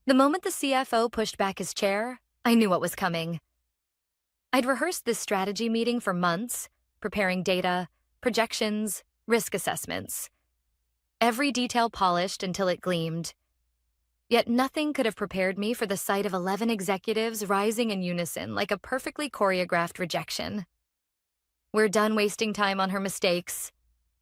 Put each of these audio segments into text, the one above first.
The moment the CFO pushed back his chair, I knew what was coming. I'd rehearsed this strategy meeting for months, preparing data, projections, risk assessments. Every detail polished until it gleamed. Yet nothing could have prepared me for the sight of 11 executives rising in unison like a perfectly choreographed rejection. "We're done wasting time on her mistakes,"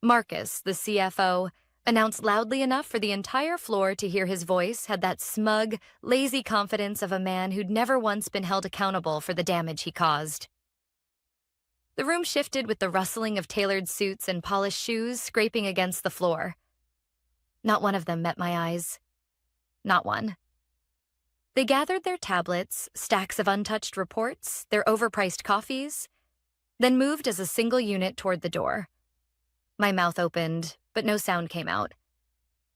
Marcus, the CFO, announced loudly enough for the entire floor to hear his voice had that smug, lazy confidence of a man who'd never once been held accountable for the damage he caused. The room shifted with the rustling of tailored suits and polished shoes scraping against the floor. Not one of them met my eyes. Not one. They gathered their tablets, stacks of untouched reports, their overpriced coffees, then moved as a single unit toward the door. My mouth opened, but no sound came out.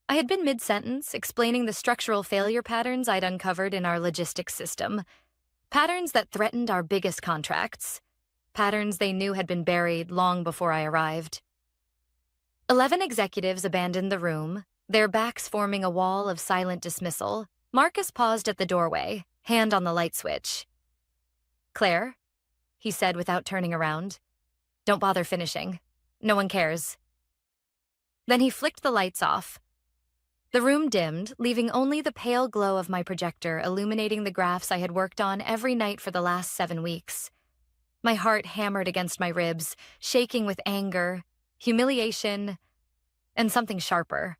I had been mid-sentence, explaining the structural failure patterns I'd uncovered in our logistics system. Patterns that threatened our biggest contracts. Patterns they knew had been buried long before I arrived. 11 executives abandoned the room, their backs forming a wall of silent dismissal. Marcus paused at the doorway, hand on the light switch. "Claire," he said without turning around, "don't bother finishing. No one cares." Then he flicked the lights off. The room dimmed, leaving only the pale glow of my projector illuminating the graphs I had worked on every night for the last 7 weeks. My heart hammered against my ribs, shaking with anger, humiliation, and something sharper.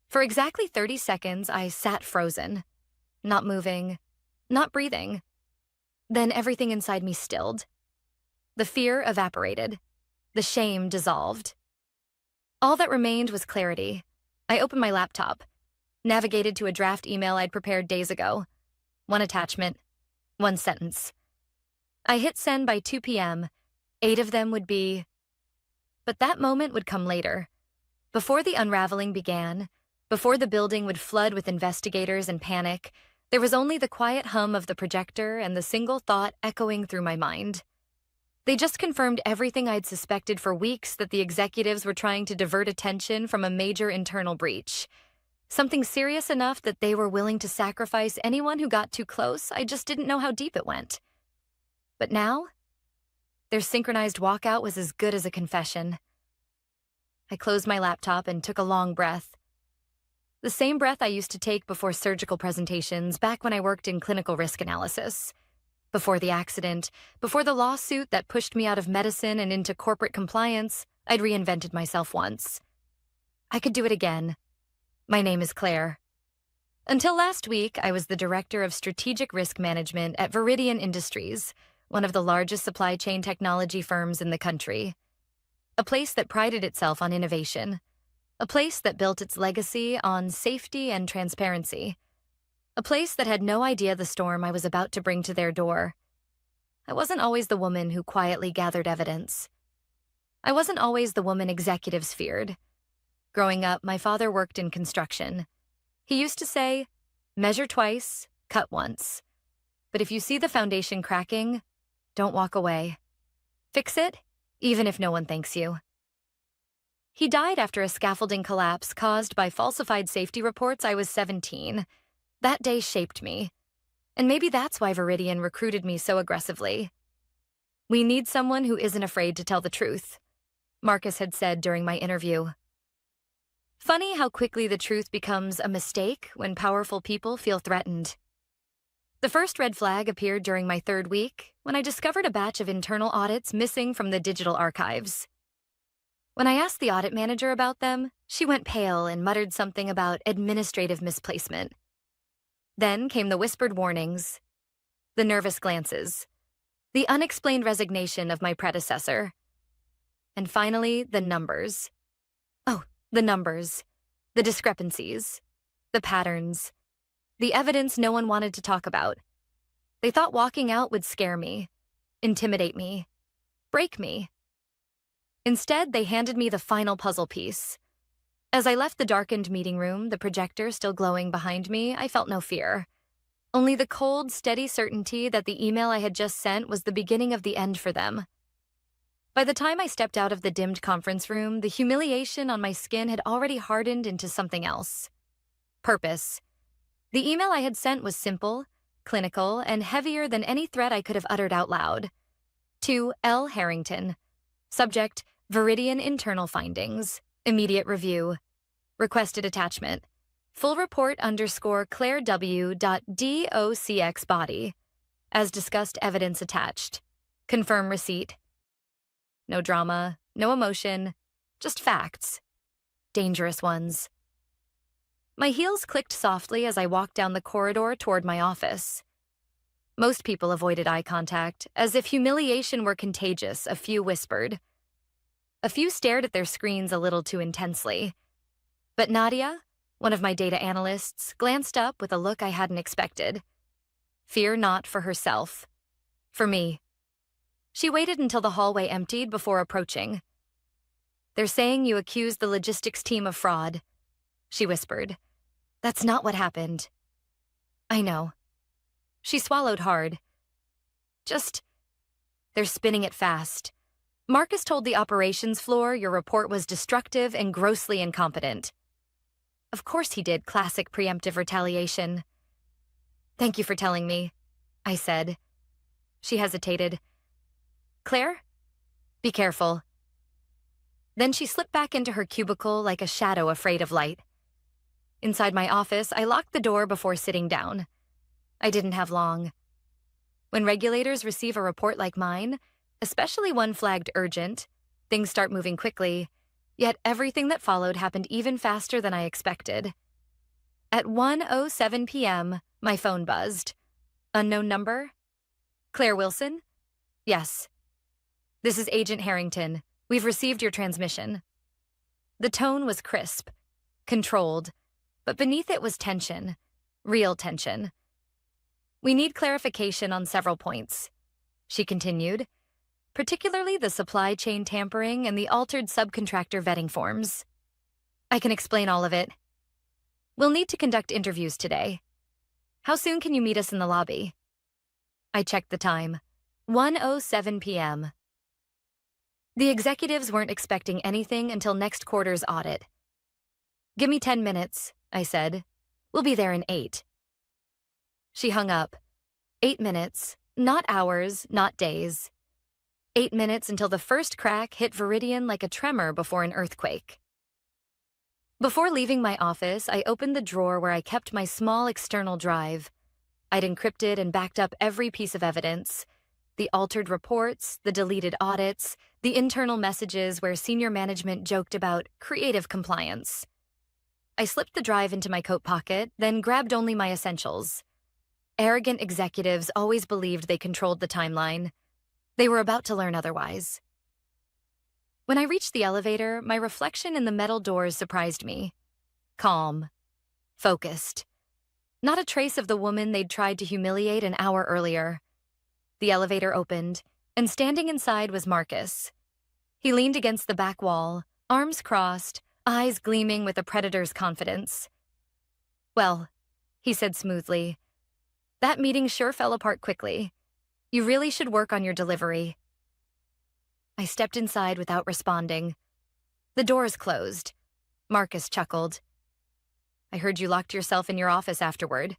For exactly 30 seconds, I sat frozen, not moving, not breathing. Then everything inside me stilled. The fear evaporated. The shame dissolved. All that remained was clarity. I opened my laptop, navigated to a draft email I'd prepared days ago. One attachment, one sentence. I hit send by 2 p.m. 8 of them would be... But that moment would come later. Before the unraveling began, before the building would flood with investigators and panic, there was only the quiet hum of the projector and the single thought echoing through my mind. They just confirmed everything I'd suspected for weeks, that the executives were trying to divert attention from a major internal breach. Something serious enough that they were willing to sacrifice anyone who got too close. I just didn't know how deep it went. But now, their synchronized walkout was as good as a confession. I closed my laptop and took a long breath. The same breath I used to take before surgical presentations back when I worked in clinical risk analysis. Before the accident, before the lawsuit that pushed me out of medicine and into corporate compliance, I'd reinvented myself once. I could do it again. My name is Claire. Until last week, I was the director of strategic risk management at Viridian Industries, one of the largest supply chain technology firms in the country. A place that prided itself on innovation. A place that built its legacy on safety and transparency. A place that had no idea the storm I was about to bring to their door. I wasn't always the woman who quietly gathered evidence. I wasn't always the woman executives feared. Growing up, my father worked in construction. He used to say, "Measure twice, cut once. But if you see the foundation cracking, don't walk away. Fix it, even if no one thanks you." He died after a scaffolding collapse caused by falsified safety reports. I was 17. That day shaped me. And maybe that's why Viridian recruited me so aggressively. "We need someone who isn't afraid to tell the truth," Marcus had said during my interview. Funny how quickly the truth becomes a mistake when powerful people feel threatened. The first red flag appeared during my 3rd week when I discovered a batch of internal audits missing from the digital archives. When I asked the audit manager about them, she went pale and muttered something about administrative misplacement. Then came the whispered warnings, the nervous glances, the unexplained resignation of my predecessor, and finally, the numbers. Oh, the numbers, the discrepancies, the patterns, the evidence no one wanted to talk about. They thought walking out would scare me, intimidate me, break me. Instead, they handed me the final puzzle piece. As I left the darkened meeting room, the projector still glowing behind me, I felt no fear. Only the cold, steady certainty that the email I had just sent was the beginning of the end for them. By the time I stepped out of the dimmed conference room, the humiliation on my skin had already hardened into something else. Purpose. The email I had sent was simple, clinical, and heavier than any threat I could have uttered out loud. To L. Harrington. Subject, Viridian internal findings. Immediate review. Requested attachment. Full report _ Claire W.docx body. As discussed, evidence attached. Confirm receipt. No drama, no emotion, just facts. Dangerous ones. My heels clicked softly as I walked down the corridor toward my office. Most people avoided eye contact, as if humiliation were contagious, a few whispered. A few stared at their screens a little too intensely. But Nadia, one of my data analysts, glanced up with a look I hadn't expected. Fear not for herself. For me. She waited until the hallway emptied before approaching. They're saying you accused the logistics team of fraud, she whispered. That's not what happened. I know. She swallowed hard. They're spinning it fast. Marcus told the operations floor your report was destructive and grossly incompetent. Of course he did, classic preemptive retaliation. Thank you for telling me, I said. She hesitated. Claire? Be careful. Then she slipped back into her cubicle like a shadow afraid of light. Inside my office, I locked the door before sitting down. I didn't have long. When regulators receive a report like mine, especially one flagged urgent, things start moving quickly, yet everything that followed happened even faster than I expected. At 1:07 p.m., my phone buzzed. Unknown number? Claire Wilson? Yes. This is Agent Harrington. We've received your transmission. The tone was crisp, controlled, but beneath it was tension, real tension. We need clarification on several points, she continued, particularly the supply chain tampering and the altered subcontractor vetting forms. I can explain all of it. We'll need to conduct interviews today. How soon can you meet us in the lobby? I checked the time. 1:07 p.m. The executives weren't expecting anything until next quarter's audit. Give me 10 minutes, I said. We'll be there in 8. She hung up. 8 minutes, not hours, not days. 8 minutes until the first crack hit Viridian like a tremor before an earthquake. Before leaving my office, I opened the drawer where I kept my small external drive. I'd encrypted and backed up every piece of evidence. The altered reports, the deleted audits, the internal messages where senior management joked about creative compliance. I slipped the drive into my coat pocket, then grabbed only my essentials. Arrogant executives always believed they controlled the timeline. They were about to learn otherwise. When I reached the elevator, my reflection in the metal doors surprised me. Calm. Focused. Not a trace of the woman they'd tried to humiliate an hour earlier. The elevator opened, and standing inside was Marcus. He leaned against the back wall, arms crossed, eyes gleaming with a predator's confidence. Well, he said smoothly, that meeting sure fell apart quickly. You really should work on your delivery. I stepped inside without responding. The doors closed. Marcus chuckled. I heard you locked yourself in your office afterward.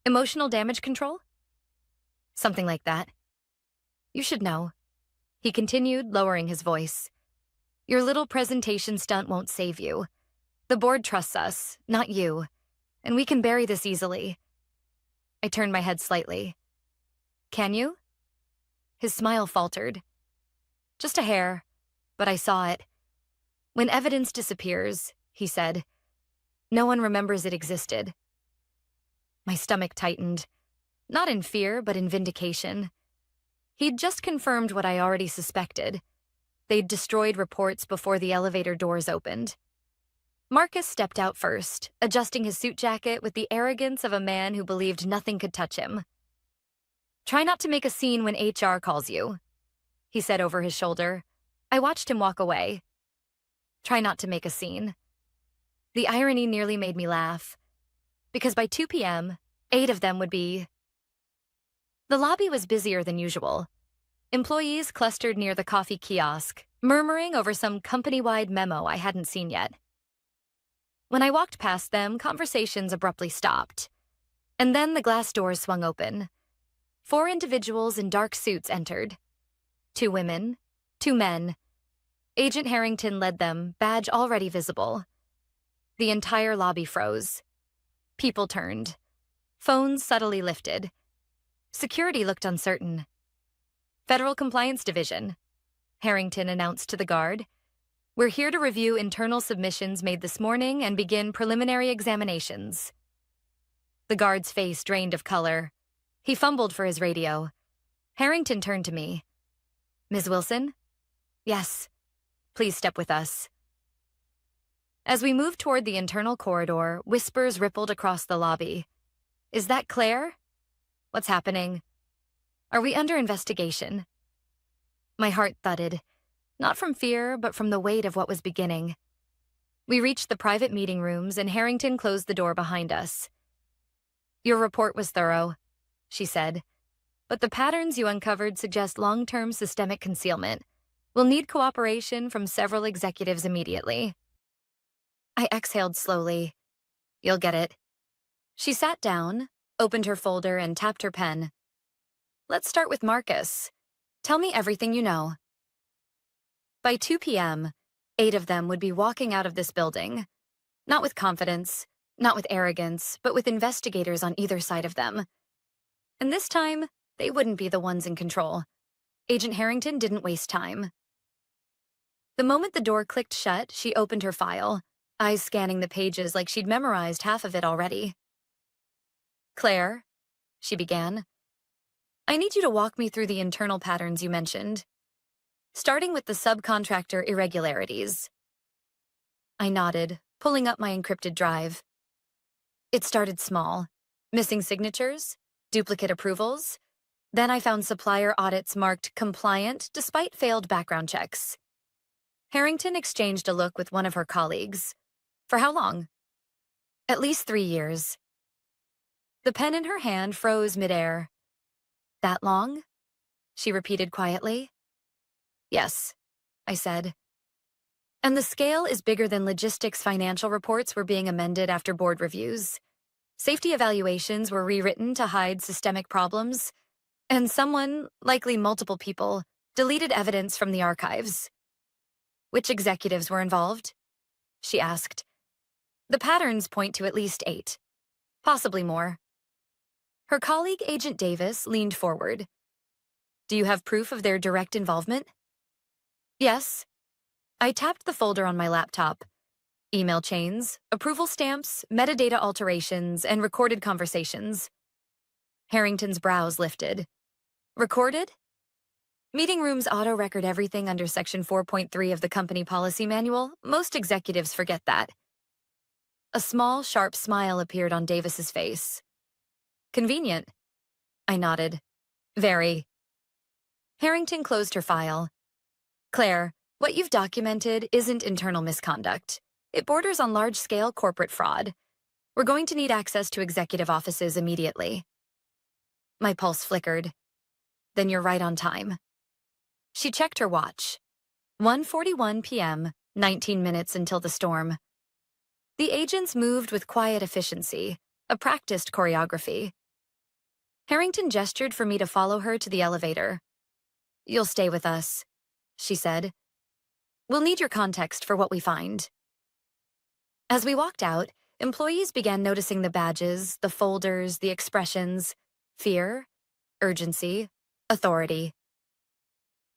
Emotional damage control? Something like that. You should know. He continued, lowering his voice. Your little presentation stunt won't save you. The board trusts us, not you, and we can bury this easily. I turned my head slightly. Can you? His smile faltered. Just a hair, but I saw it. When evidence disappears, he said, no one remembers it existed. My stomach tightened, not in fear, but in vindication. He'd just confirmed what I already suspected. They'd destroyed reports before the elevator doors opened. Marcus stepped out first, adjusting his suit jacket with the arrogance of a man who believed nothing could touch him. Try not to make a scene when HR calls you, he said over his shoulder. I watched him walk away. Try not to make a scene. The irony nearly made me laugh, because by 2 p.m., 8 of them would be. The lobby was busier than usual. Employees clustered near the coffee kiosk, murmuring over some company-wide memo I hadn't seen yet. When I walked past them, conversations abruptly stopped. And then the glass doors swung open. 4 individuals in dark suits entered. 2 women, 2 men. Agent Harrington led them, badge already visible. The entire lobby froze. People turned. Phones subtly lifted. Security looked uncertain. Federal Compliance Division, Harrington announced to the guard. We're here to review internal submissions made this morning and begin preliminary examinations. The guard's face drained of color. He fumbled for his radio. Harrington turned to me. Ms. Wilson? Yes. Please step with us. As we moved toward the internal corridor, whispers rippled across the lobby. Is that Claire? What's happening? Are we under investigation? My heart thudded, not from fear, but from the weight of what was beginning. We reached the private meeting rooms, and Harrington closed the door behind us. Your report was thorough, she said, but the patterns you uncovered suggest long-term systemic concealment. We'll need cooperation from several executives immediately. I exhaled slowly. You'll get it. She sat down, opened her folder, and tapped her pen. Let's start with Marcus. Tell me everything you know. By 2 p.m., 8 of them would be walking out of this building. Not with confidence, not with arrogance, but with investigators on either side of them. And this time, they wouldn't be the ones in control. Agent Harrington didn't waste time. The moment the door clicked shut, she opened her file, eyes scanning the pages like she'd memorized half of it already. Claire, she began, I need you to walk me through the internal patterns you mentioned, starting with the subcontractor irregularities. I nodded, pulling up my encrypted drive. It started small, missing signatures, duplicate approvals. Then I found supplier audits marked compliant despite failed background checks. Harrington exchanged a look with one of her colleagues. For how long? At least 3 years. The pen in her hand froze midair. That long? She repeated quietly. Yes, I said. And the scale is bigger than logistics financial reports were being amended after board reviews. Safety evaluations were rewritten to hide systemic problems. And someone, likely multiple people, deleted evidence from the archives. Which executives were involved? She asked. The patterns point to at least 8. Possibly more. Her colleague, Agent Davis, leaned forward. Do you have proof of their direct involvement? Yes. I tapped the folder on my laptop. Email chains, approval stamps, metadata alterations, and recorded conversations. Harrington's brows lifted. Recorded? Meeting rooms auto-record everything under Section 4.3 of the company policy manual. Most executives forget that. A small, sharp smile appeared on Davis's face. Convenient. I nodded. Very. Harrington closed her file. Claire, what you've documented isn't internal misconduct. It borders on large-scale corporate fraud. We're going to need access to executive offices immediately. My pulse flickered. Then you're right on time. She checked her watch. 1:41 p.m., 19 minutes until the storm. The agents moved with quiet efficiency, a practiced choreography. Harrington gestured for me to follow her to the elevator. You'll stay with us, she said. We'll need your context for what we find. As we walked out, employees began noticing the badges, the folders, the expressions, fear, urgency, authority.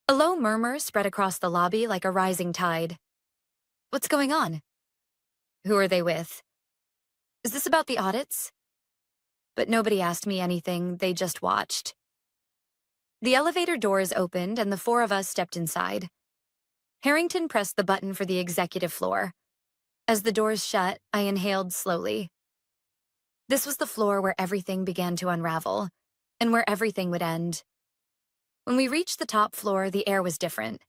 A low murmur spread across the lobby like a rising tide. What's going on? Who are they with? Is this about the audits? But nobody asked me anything, they just watched. The elevator doors opened and the 4 of us stepped inside. Harrington pressed the button for the executive floor. As the doors shut, I inhaled slowly. This was the floor where everything began to unravel, and where everything would end. When we reached the top floor, the air was different.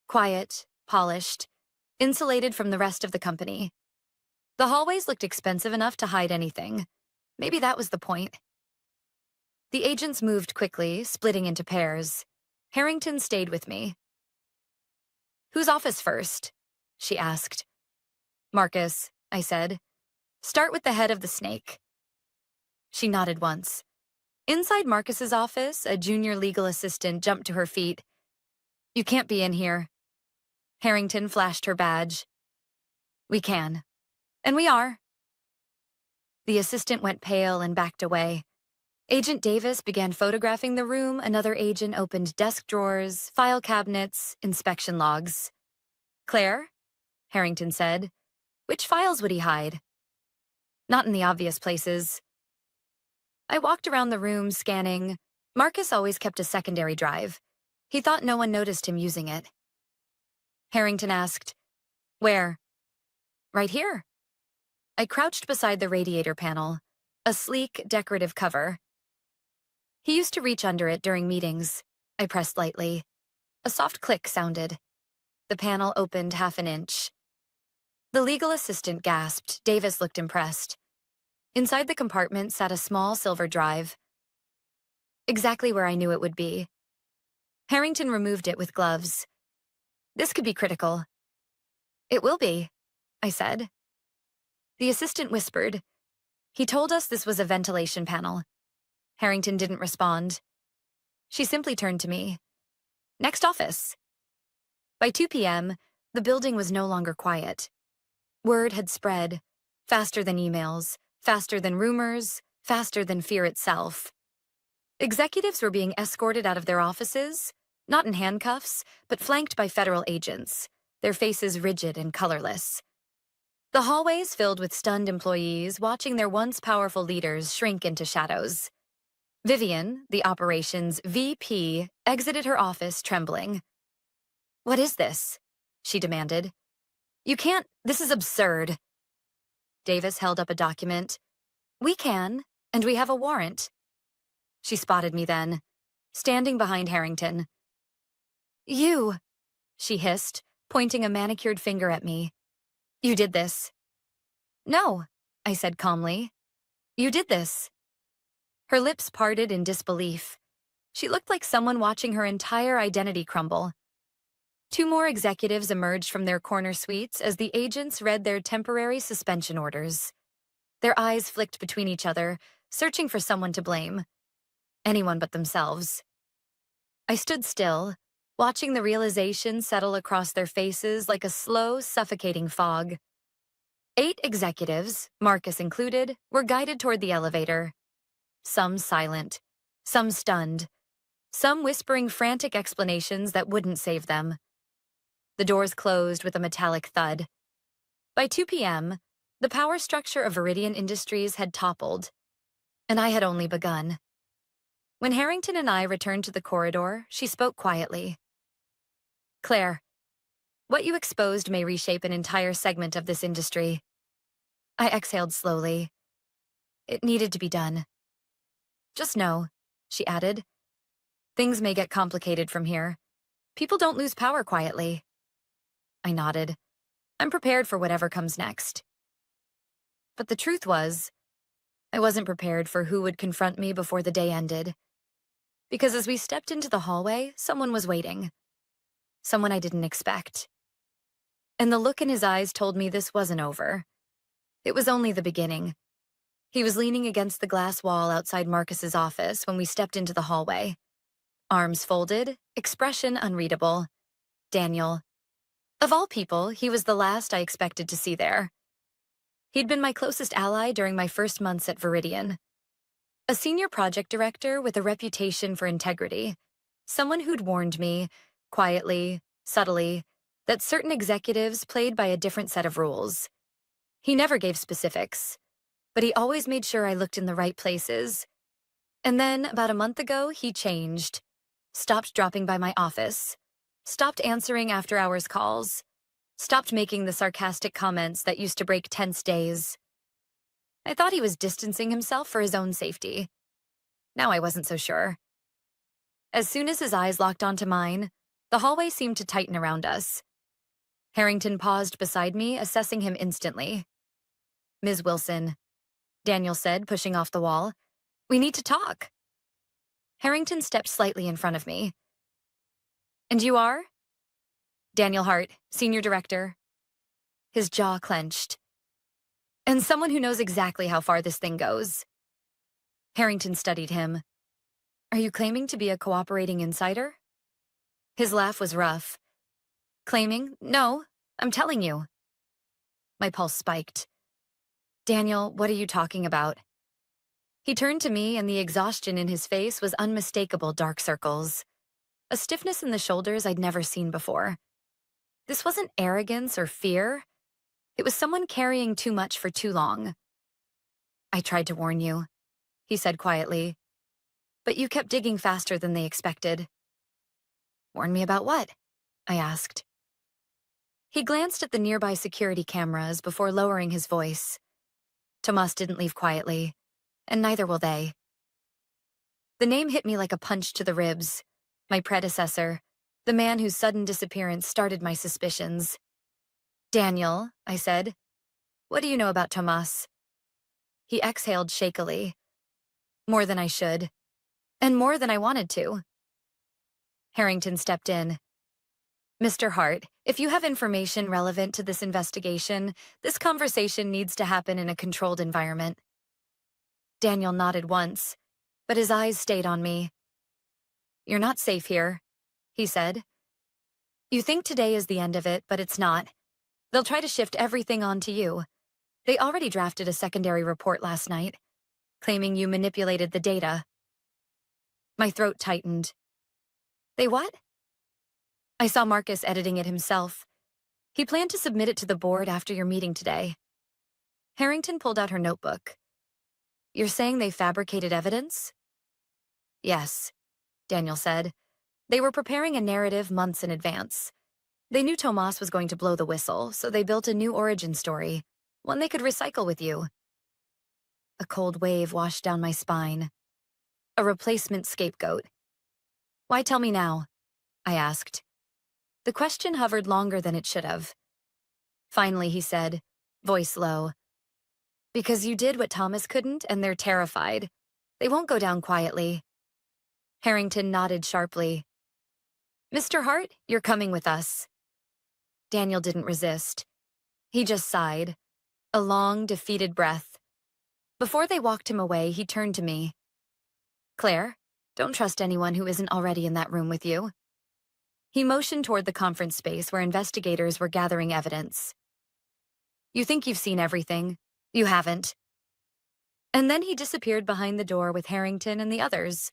Quiet, polished, insulated from the rest of the company. The hallways looked expensive enough to hide anything. Maybe that was the point. The agents moved quickly, splitting into pairs. Harrington stayed with me. Whose office first? She asked. Marcus, I said. Start with the head of the snake. She nodded once. Inside Marcus's office, a junior legal assistant jumped to her feet. "You can't be in here." Harrington flashed her badge. "We can. And we are." The assistant went pale and backed away. Agent Davis began photographing the room. Another agent opened desk drawers, file cabinets, inspection logs. "Claire?" Harrington said. "Which files would he hide?" "Not in the obvious places." I walked around the room, scanning. Marcus always kept a secondary drive. He thought no one noticed him using it. Harrington asked, "Where?" "Right here." I crouched beside the radiator panel, a sleek, decorative cover. He used to reach under it during meetings. I pressed lightly. A soft click sounded. The panel opened half an inch. The legal assistant gasped. Davis looked impressed. Inside the compartment sat a small silver drive. Exactly where I knew it would be. Harrington removed it with gloves. "This could be critical." "It will be," I said. The assistant whispered. "He told us this was a ventilation panel." Harrington didn't respond. She simply turned to me. "Next office." By 2 p.m., the building was no longer quiet. Word had spread, faster than emails, faster than rumors, faster than fear itself. Executives were being escorted out of their offices, not in handcuffs, but flanked by federal agents, their faces rigid and colorless. The hallways filled with stunned employees watching their once powerful leaders shrink into shadows. Vivian, the operations VP, exited her office trembling. "What is this?" she demanded. "You can't, this is absurd." Davis held up a document. "We can, and we have a warrant." She spotted me then, standing behind Harrington. "You," she hissed, pointing a manicured finger at me. "You did this." "No," I said calmly. "You did this." Her lips parted in disbelief. She looked like someone watching her entire identity crumble. 2 more executives emerged from their corner suites as the agents read their temporary suspension orders. Their eyes flicked between each other, searching for someone to blame. Anyone but themselves. I stood still, watching the realization settle across their faces like a slow, suffocating fog. 8 executives, Marcus included, were guided toward the elevator. Some silent, some stunned, some whispering frantic explanations that wouldn't save them. The doors closed with a metallic thud. By 2 p.m., the power structure of Viridian Industries had toppled, and I had only begun. When Harrington and I returned to the corridor, she spoke quietly. "Claire, what you exposed may reshape an entire segment of this industry." I exhaled slowly. It needed to be done. "Just know," she added, "things may get complicated from here. People don't lose power quietly." I nodded. I'm prepared for whatever comes next. But the truth was, I wasn't prepared for who would confront me before the day ended. Because as we stepped into the hallway, someone was waiting. Someone I didn't expect. And the look in his eyes told me this wasn't over. It was only the beginning. He was leaning against the glass wall outside Marcus's office when we stepped into the hallway. Arms folded, expression unreadable. Daniel. Of all people, he was the last I expected to see there. He'd been my closest ally during my first months at Viridian. A senior project director with a reputation for integrity. Someone who'd warned me, quietly, subtly, that certain executives played by a different set of rules. He never gave specifics, but he always made sure I looked in the right places. And then, about a month ago, he changed. Stopped dropping by my office. Stopped answering after-hours calls. Stopped making the sarcastic comments that used to break tense days. I thought he was distancing himself for his own safety. Now I wasn't so sure. As soon as his eyes locked onto mine, the hallway seemed to tighten around us. Harrington paused beside me, assessing him instantly. "Ms. Wilson," Daniel said, pushing off the wall. "We need to talk." Harrington stepped slightly in front of me. "And you are?" "Daniel Hart, Senior Director." His jaw clenched. "And someone who knows exactly how far this thing goes." Harrington studied him. Are you claiming to be a cooperating insider? His laugh was rough. Claiming? No, I'm telling you. My pulse spiked. Daniel, what are you talking about? He turned to me, and the exhaustion in his face was unmistakable dark circles. A stiffness in the shoulders I'd never seen before. This wasn't arrogance or fear. It was someone carrying too much for too long. I tried to warn you, he said quietly, but you kept digging faster than they expected. Warn me about what? I asked. He glanced at the nearby security cameras before lowering his voice. Tomas didn't leave quietly, and neither will they. The name hit me like a punch to the ribs. My predecessor, the man whose sudden disappearance started my suspicions. Daniel, I said, what do you know about Tomas? He exhaled shakily. More than I should, and more than I wanted to. Harrington stepped in. Mr. Hart, if you have information relevant to this investigation, this conversation needs to happen in a controlled environment. Daniel nodded once, but his eyes stayed on me. You're not safe here, he said. You think today is the end of it, but it's not. They'll try to shift everything onto you. They already drafted a secondary report last night, claiming you manipulated the data. My throat tightened. They what? I saw Marcus editing it himself. He planned to submit it to the board after your meeting today. Harrington pulled out her notebook. You're saying they fabricated evidence? Yes, Daniel said. They were preparing a narrative months in advance. They knew Tomas was going to blow the whistle, so they built a new origin story, one they could recycle with you. A cold wave washed down my spine. A replacement scapegoat. Why tell me now? I asked. The question hovered longer than it should have. Finally, he said, voice low. Because you did what Thomas couldn't, and they're terrified. They won't go down quietly. Harrington nodded sharply. Mr. Hart, you're coming with us. Daniel didn't resist. He just sighed. A long, defeated breath. Before they walked him away, he turned to me. Claire, don't trust anyone who isn't already in that room with you. He motioned toward the conference space where investigators were gathering evidence. You think you've seen everything. You haven't. And then he disappeared behind the door with Harrington and the others.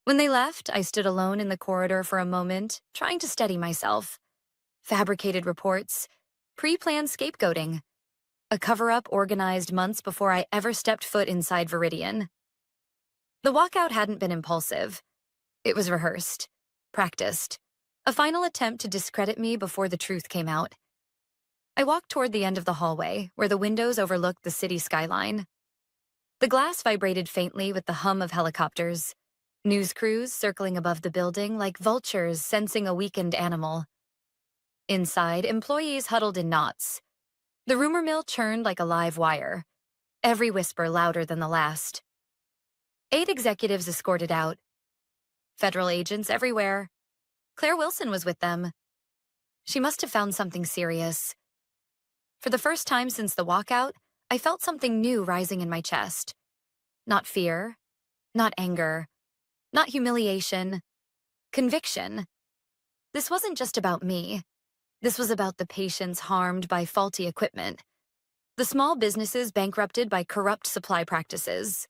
When they left, I stood alone in the corridor for a moment, trying to steady myself. Fabricated reports, pre-planned scapegoating, a cover-up organized months before I ever stepped foot inside Viridian. The walkout hadn't been impulsive. It was rehearsed, practiced, a final attempt to discredit me before the truth came out. I walked toward the end of the hallway, where the windows overlooked the city skyline. The glass vibrated faintly with the hum of helicopters, news crews circling above the building like vultures sensing a weakened animal. Inside, employees huddled in knots. The rumor mill churned like a live wire, every whisper louder than the last. 8 executives escorted out. Federal agents everywhere. Claire Wilson was with them. She must have found something serious. For the first time since the walkout, I felt something new rising in my chest. Not fear, not anger, not humiliation, conviction. This wasn't just about me. This was about the patients harmed by faulty equipment, the small businesses bankrupted by corrupt supply practices,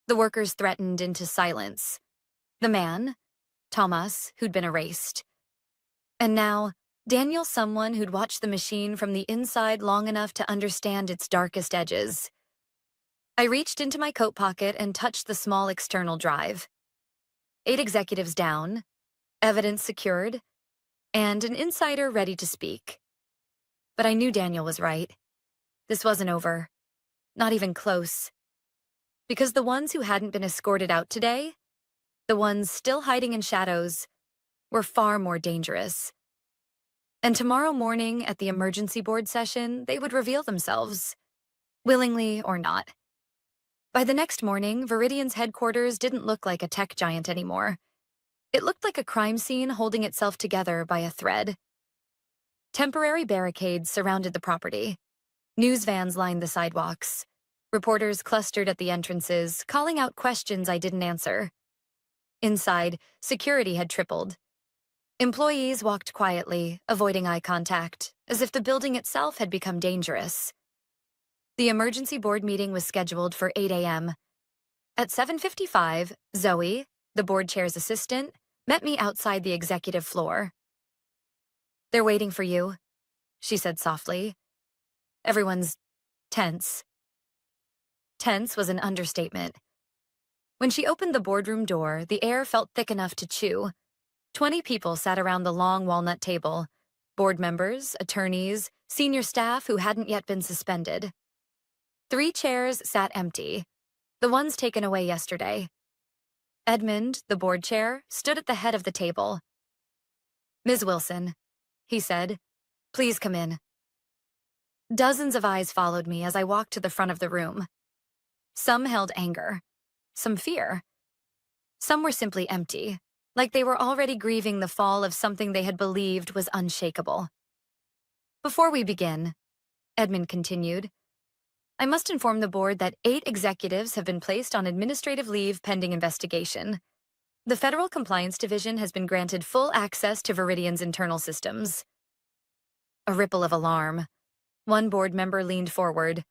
the workers threatened into silence, the man, Thomas, who'd been erased. And now, Daniel, someone who'd watched the machine from the inside long enough to understand its darkest edges. I reached into my coat pocket and touched the small external drive. 8 executives down, evidence secured, and an insider ready to speak. But I knew Daniel was right. This wasn't over. Not even close. Because the ones who hadn't been escorted out today, the ones still hiding in shadows, were far more dangerous. And tomorrow morning at the emergency board session, they would reveal themselves, willingly or not. By the next morning, Viridian's headquarters didn't look like a tech giant anymore. It looked like a crime scene holding itself together by a thread. Temporary barricades surrounded the property. News vans lined the sidewalks. Reporters clustered at the entrances, calling out questions I didn't answer. Inside, security had tripled. Employees walked quietly, avoiding eye contact, as if the building itself had become dangerous. The emergency board meeting was scheduled for 8 a.m. At 7:55, Zoe, the board chair's assistant, met me outside the executive floor. "They're waiting for you," she said softly. Everyone's tense. Tense was an understatement. When she opened the boardroom door, the air felt thick enough to chew. 20 people sat around the long walnut table. Board members, attorneys, senior staff who hadn't yet been suspended. 3 chairs sat empty, the ones taken away yesterday. Edmund, the board chair, stood at the head of the table. "Ms. Wilson," he said, "please come in." Dozens of eyes followed me as I walked to the front of the room. Some held anger, some fear. Some were simply empty, like they were already grieving the fall of something they had believed was unshakable. "Before we begin," Edmund continued, "I must inform the board that 8 executives have been placed on administrative leave pending investigation. The Federal Compliance Division has been granted full access to Viridian's internal systems." A ripple of alarm. One board member leaned forward.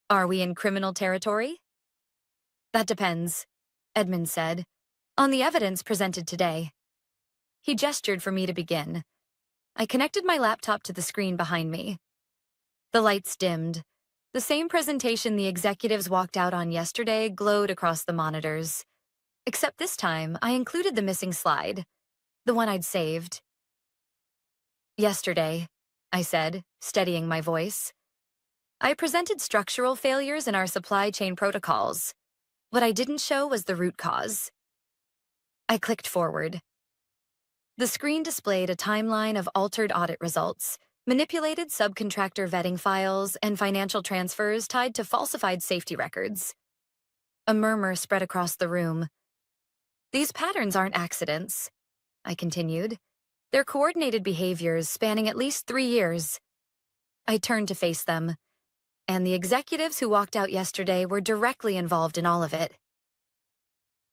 "Are we in criminal territory?" "That depends," Edmund said, "on the evidence presented today." He gestured for me to begin. I connected my laptop to the screen behind me. The lights dimmed. The same presentation the executives walked out on yesterday glowed across the monitors. Except this time, I included the missing slide, the one I'd saved. "Yesterday," I said, steadying my voice, "I presented structural failures in our supply chain protocols. What I didn't show was the root cause." I clicked forward. The screen displayed a timeline of altered audit results, manipulated subcontractor vetting files, and financial transfers tied to falsified safety records. A murmur spread across the room. "These patterns aren't accidents," I continued. "They're coordinated behaviors spanning at least 3 years. I turned to face them, and the executives who walked out yesterday were directly involved in all of it.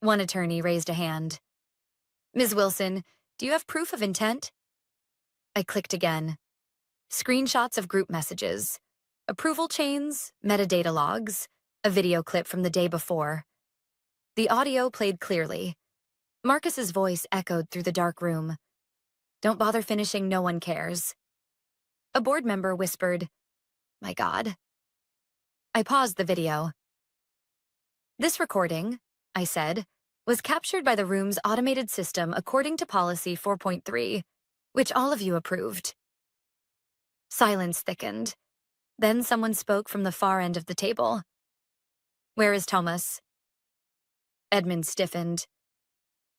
One attorney raised a hand. "Ms. Wilson, do you have proof of intent?" I clicked again. Screenshots of group messages, approval chains, metadata logs, a video clip from the day before. The audio played clearly. Marcus's voice echoed through the dark room. "Don't bother finishing, no one cares." A board member whispered, "My God." I paused the video. "This recording," I said, "was captured by the room's automated system according to policy 4.3, which all of you approved." Silence thickened. Then someone spoke from the far end of the table. "Where is Thomas?" Edmund stiffened.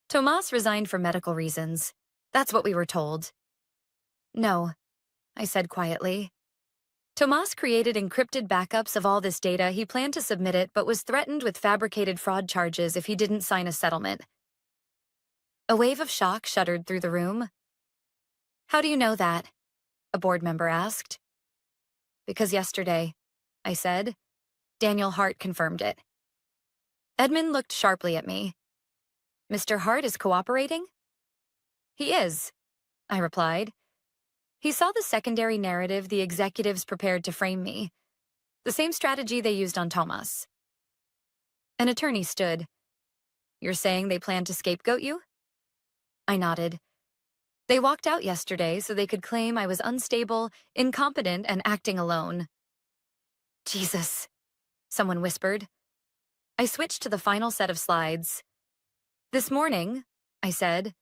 "Tomas resigned for medical reasons. That's what we were told." "No," I said quietly. "Tomas created encrypted backups of all this data. He planned to submit it, but was threatened with fabricated fraud charges if he didn't sign a settlement." A wave of shock shuddered through the room. "How do you know that?" a board member asked. "Because yesterday," I said. "Daniel Hart confirmed it." Edmund looked sharply at me. "Mr. Hart is cooperating?" "He is," I replied. He saw the secondary narrative the executives prepared to frame me, the same strategy they used on Thomas. An attorney stood. "You're saying they planned to scapegoat you?" I nodded. "They walked out yesterday so they could claim I was unstable, incompetent, and acting alone." "Jesus," someone whispered. I switched to the final set of slides. "This morning," I said,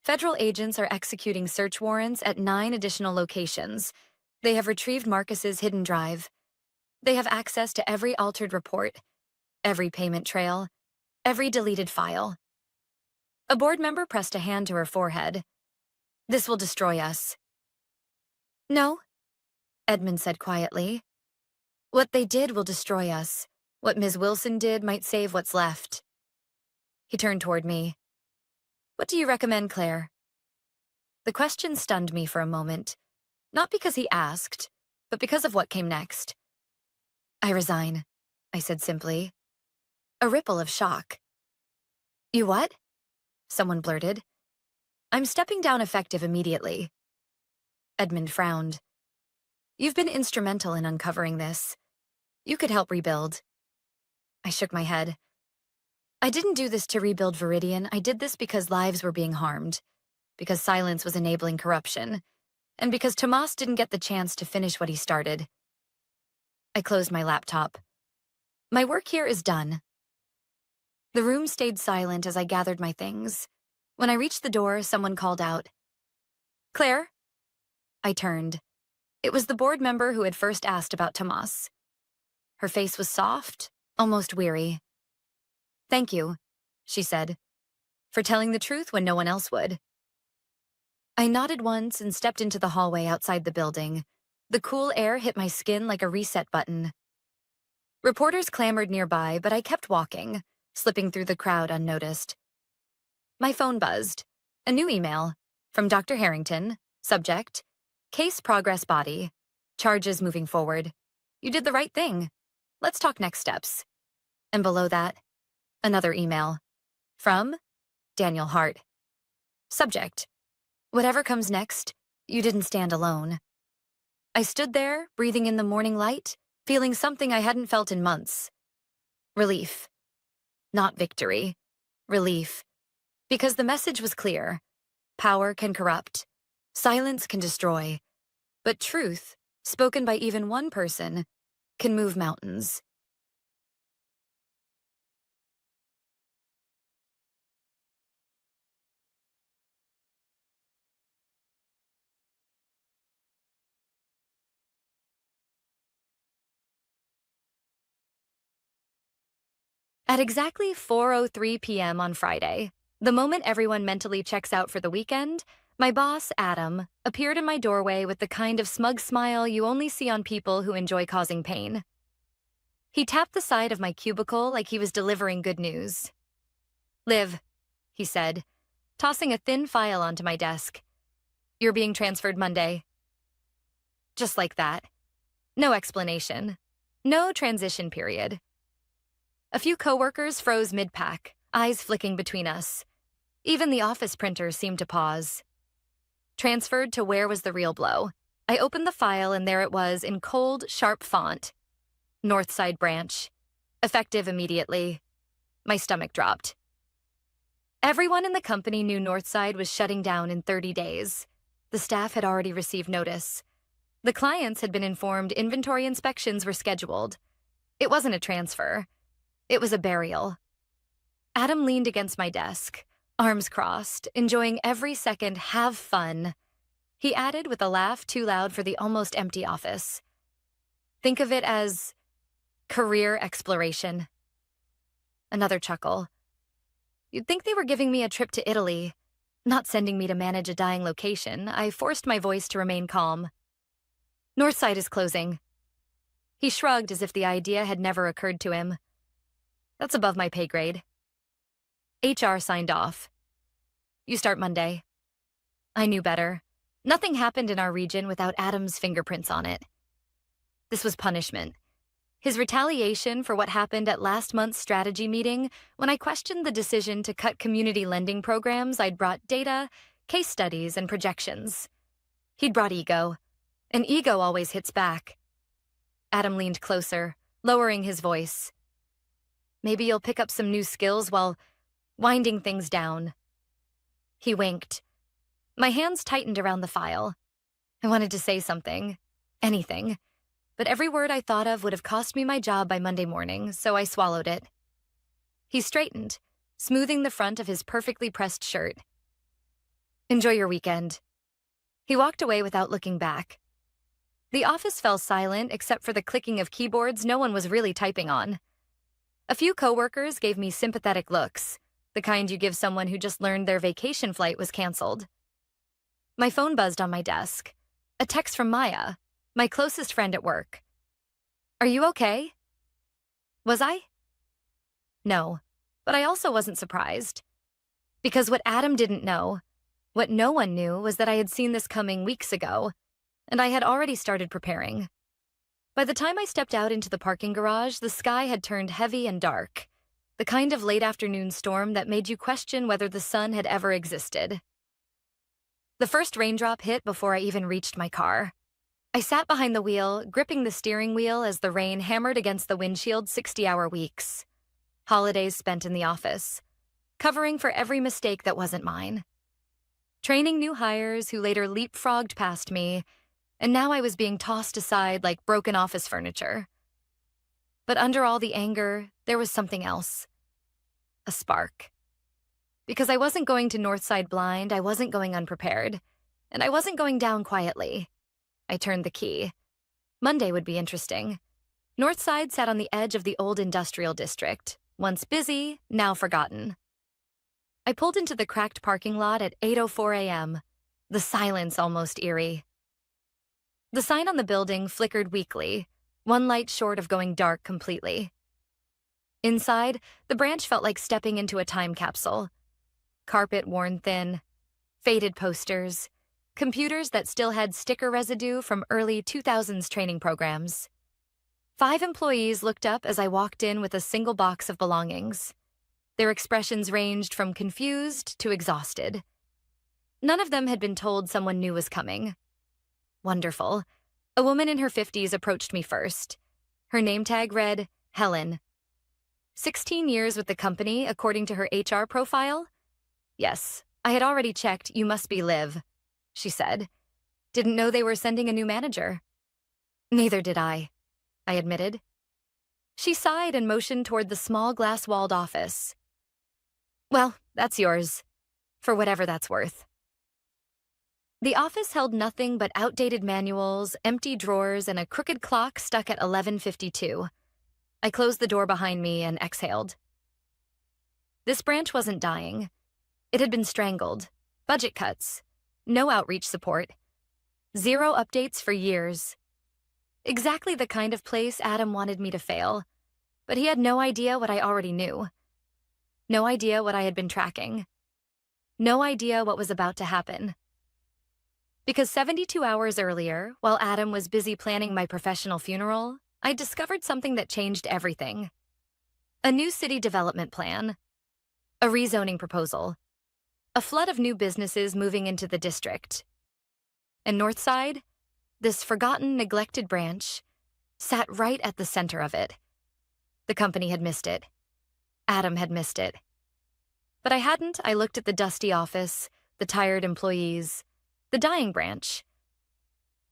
"federal agents are executing search warrants at 9 additional locations. They have retrieved Marcus's hidden drive. They have access to every altered report, every payment trail, every deleted file." A board member pressed a hand to her forehead. "This will destroy us." "No," Edmund said quietly. "What they did will destroy us. What Ms. Wilson did might save what's left." He turned toward me. "What do you recommend, Claire?" The question stunned me for a moment, not because he asked, but because of what came next. I resign, I said simply. A ripple of shock. You what? Someone blurted. I'm stepping down effective immediately. Edmund frowned. You've been instrumental in uncovering this. You could help rebuild. I shook my head. I didn't do this to rebuild Viridian. I did this because lives were being harmed, because silence was enabling corruption, and because Tomas didn't get the chance to finish what he started. I closed my laptop. My work here is done. The room stayed silent as I gathered my things. When I reached the door, someone called out, Claire? I turned. It was the board member who had first asked about Tomas. Her face was soft, almost weary. Thank you, she said, for telling the truth when no one else would. I nodded once and stepped into the hallway outside the building. The cool air hit my skin like a reset button. Reporters clamored nearby, but I kept walking, slipping through the crowd unnoticed. My phone buzzed. A new email from Dr. Harrington. Subject, case progress body. Charges moving forward. You did the right thing. Let's talk next steps. And below that, another email. From Daniel Hart. Subject, whatever comes next, you didn't stand alone. I stood there, breathing in the morning light, feeling something I hadn't felt in months. Relief. Not victory. Relief. Because the message was clear. Power can corrupt. Silence can destroy. But truth, spoken by even one person, can move mountains. At exactly 4:03 p.m. on Friday, the moment everyone mentally checks out for the weekend, my boss, Adam, appeared in my doorway with the kind of smug smile you only see on people who enjoy causing pain. He tapped the side of my cubicle like he was delivering good news. Liv, he said, tossing a thin file onto my desk. You're being transferred Monday. Just like that. No explanation. No transition period. A few coworkers froze mid-pack, eyes flicking between us. Even the office printers seemed to pause. Transferred to where was the real blow. I opened the file and there it was in cold, sharp font. Northside branch. Effective immediately. My stomach dropped. Everyone in the company knew Northside was shutting down in 30 days. The staff had already received notice. The clients had been informed inventory inspections were scheduled. It wasn't a transfer. It was a burial. Adam leaned against my desk, arms crossed, enjoying every second. Have fun. He added with a laugh too loud for the almost empty office. Think of it as career exploration. Another chuckle. You'd think they were giving me a trip to Italy, not sending me to manage a dying location. I forced my voice to remain calm. Northside is closing. He shrugged as if the idea had never occurred to him. That's above my pay grade. HR signed off. You start Monday. I knew better. Nothing happened in our region without Adam's fingerprints on it. This was punishment. His retaliation for what happened at last month's strategy meeting when I questioned the decision to cut community lending programs. I'd brought data, case studies, and projections. He'd brought ego, and ego always hits back. Adam leaned closer, lowering his voice. Maybe you'll pick up some new skills while winding things down. He winked. My hands tightened around the file. I wanted to say something, anything, but every word I thought of would have cost me my job by Monday morning, so I swallowed it. He straightened, smoothing the front of his perfectly pressed shirt. Enjoy your weekend. He walked away without looking back. The office fell silent except for the clicking of keyboards no one was really typing on. A few coworkers gave me sympathetic looks, the kind you give someone who just learned their vacation flight was canceled. My phone buzzed on my desk. A text from Maya, my closest friend at work. Are you okay? Was I? No, but I also wasn't surprised. Because what Adam didn't know, what no one knew, was that I had seen this coming weeks ago, and I had already started preparing. By the time I stepped out into the parking garage, the sky had turned heavy and dark, the kind of late afternoon storm that made you question whether the sun had ever existed. The first raindrop hit before I even reached my car. I sat behind the wheel, gripping the steering wheel as the rain hammered against the windshield 60-hour weeks. Holidays spent in the office, covering for every mistake that wasn't mine. Training new hires who later leapfrogged past me, and now I was being tossed aside like broken office furniture. But under all the anger, there was something else. A spark. Because I wasn't going to Northside blind, I wasn't going unprepared, and I wasn't going down quietly. I turned the key. Monday would be interesting. Northside sat on the edge of the old industrial district, once busy, now forgotten. I pulled into the cracked parking lot at 8:04 a.m., the silence almost eerie. The sign on the building flickered weakly, one light short of going dark completely. Inside, the branch felt like stepping into a time capsule. Carpet worn thin, faded posters, computers that still had sticker residue from early 2000s training programs. 5 employees looked up as I walked in with a single box of belongings. Their expressions ranged from confused to exhausted. None of them had been told someone new was coming. Wonderful. A woman in her 50s approached me first. Her name tag read, Helen. 16 years with the company, according to her HR profile? Yes, I had already checked. You must be Liv, she said. Didn't know they were sending a new manager. Neither did I admitted. She sighed and motioned toward the small glass-walled office. Well, that's yours, for whatever that's worth. The office held nothing but outdated manuals, empty drawers, and a crooked clock stuck at 11:52. I closed the door behind me and exhaled. This branch wasn't dying. It had been strangled. Budget cuts. No outreach support. 0 updates for years. Exactly the kind of place Adam wanted me to fail. But he had no idea what I already knew. No idea what I had been tracking. No idea what was about to happen. Because 72 hours earlier, while Adam was busy planning my professional funeral, I discovered something that changed everything. A new city development plan. A rezoning proposal. A flood of new businesses moving into the district. And Northside, this forgotten, neglected branch, sat right at the center of it. The company had missed it. Adam had missed it. But I hadn't. I looked at the dusty office, the tired employees, the dying branch.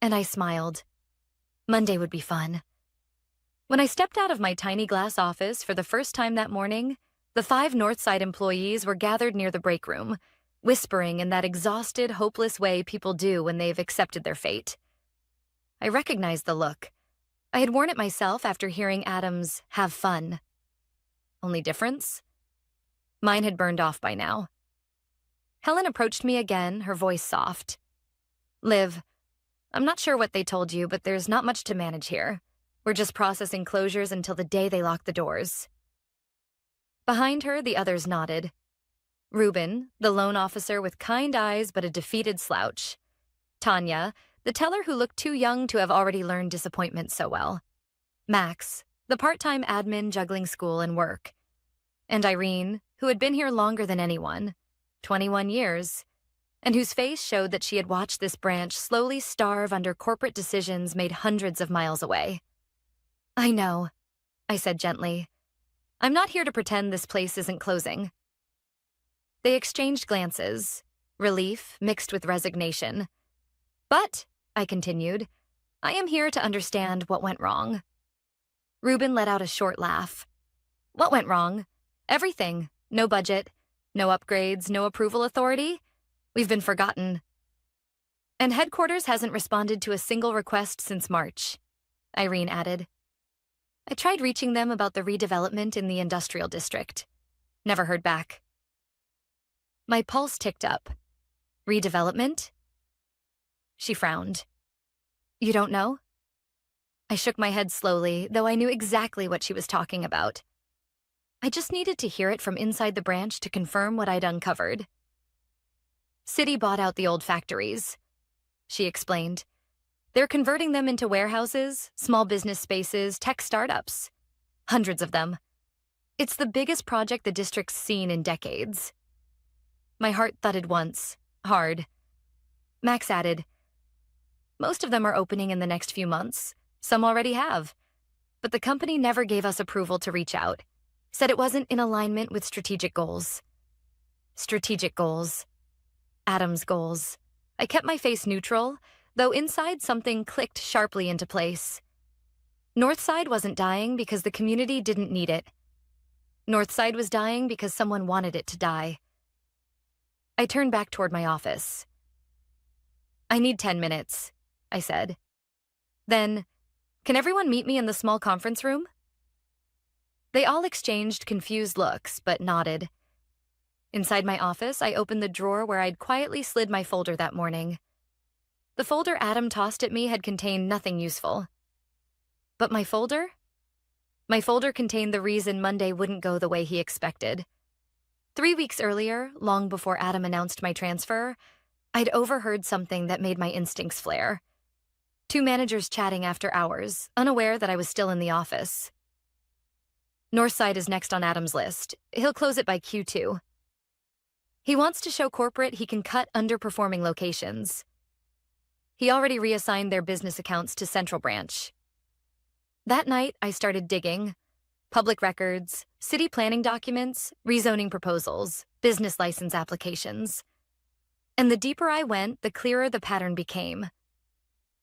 And I smiled. Monday would be fun. When I stepped out of my tiny glass office for the first time that morning, the 5 Northside employees were gathered near the break room, whispering in that exhausted, hopeless way people do when they've accepted their fate. I recognized the look. I had worn it myself after hearing Adam's "have fun." Only difference? Mine had burned off by now. Helen approached me again, her voice soft. Liv, I'm not sure what they told you, but there's not much to manage here. We're just processing closures until the day they lock the doors. Behind her, the others nodded. Ruben, the loan officer with kind eyes but a defeated slouch. Tanya, the teller who looked too young to have already learned disappointment so well. Max, the part-time admin juggling school and work. And Irene, who had been here longer than anyone, 21 years, and whose face showed that she had watched this branch slowly starve under corporate decisions made hundreds of miles away. I know, I said gently. I'm not here to pretend this place isn't closing. They exchanged glances, relief mixed with resignation. But, I continued, I am here to understand what went wrong. Ruben let out a short laugh. What went wrong? Everything. No budget, no upgrades, no approval authority. We've been forgotten. And headquarters hasn't responded to a single request since March, Irene added. I tried reaching them about the redevelopment in the industrial district. Never heard back. My pulse ticked up. Redevelopment? She frowned. You don't know? I shook my head slowly, though I knew exactly what she was talking about. I just needed to hear it from inside the branch to confirm what I'd uncovered. City bought out the old factories, she explained. They're converting them into warehouses, small business spaces, tech startups. Hundreds of them. It's the biggest project the district's seen in decades. My heart thudded once, hard. Max added, "Most of them are opening in the next few months. Some already have. But the company never gave us approval to reach out. Said it wasn't in alignment with strategic goals." Strategic goals. Adam's goals. I kept my face neutral, though inside something clicked sharply into place. Northside wasn't dying because the community didn't need it. Northside was dying because someone wanted it to die. I turned back toward my office. "I need 10 minutes, I said. Then, can everyone meet me in the small conference room?" They all exchanged confused looks, but nodded. Inside my office, I opened the drawer where I'd quietly slid my folder that morning. The folder Adam tossed at me had contained nothing useful. But my folder? My folder contained the reason Monday wouldn't go the way he expected. 3 weeks earlier, long before Adam announced my transfer, I'd overheard something that made my instincts flare. 2 managers chatting after hours, unaware that I was still in the office. Northside is next on Adam's list. He'll close it by Q2. He wants to show corporate he can cut underperforming locations. He already reassigned their business accounts to Central Branch. That night, I started digging. Public records, city planning documents, rezoning proposals, business license applications. And the deeper I went, the clearer the pattern became.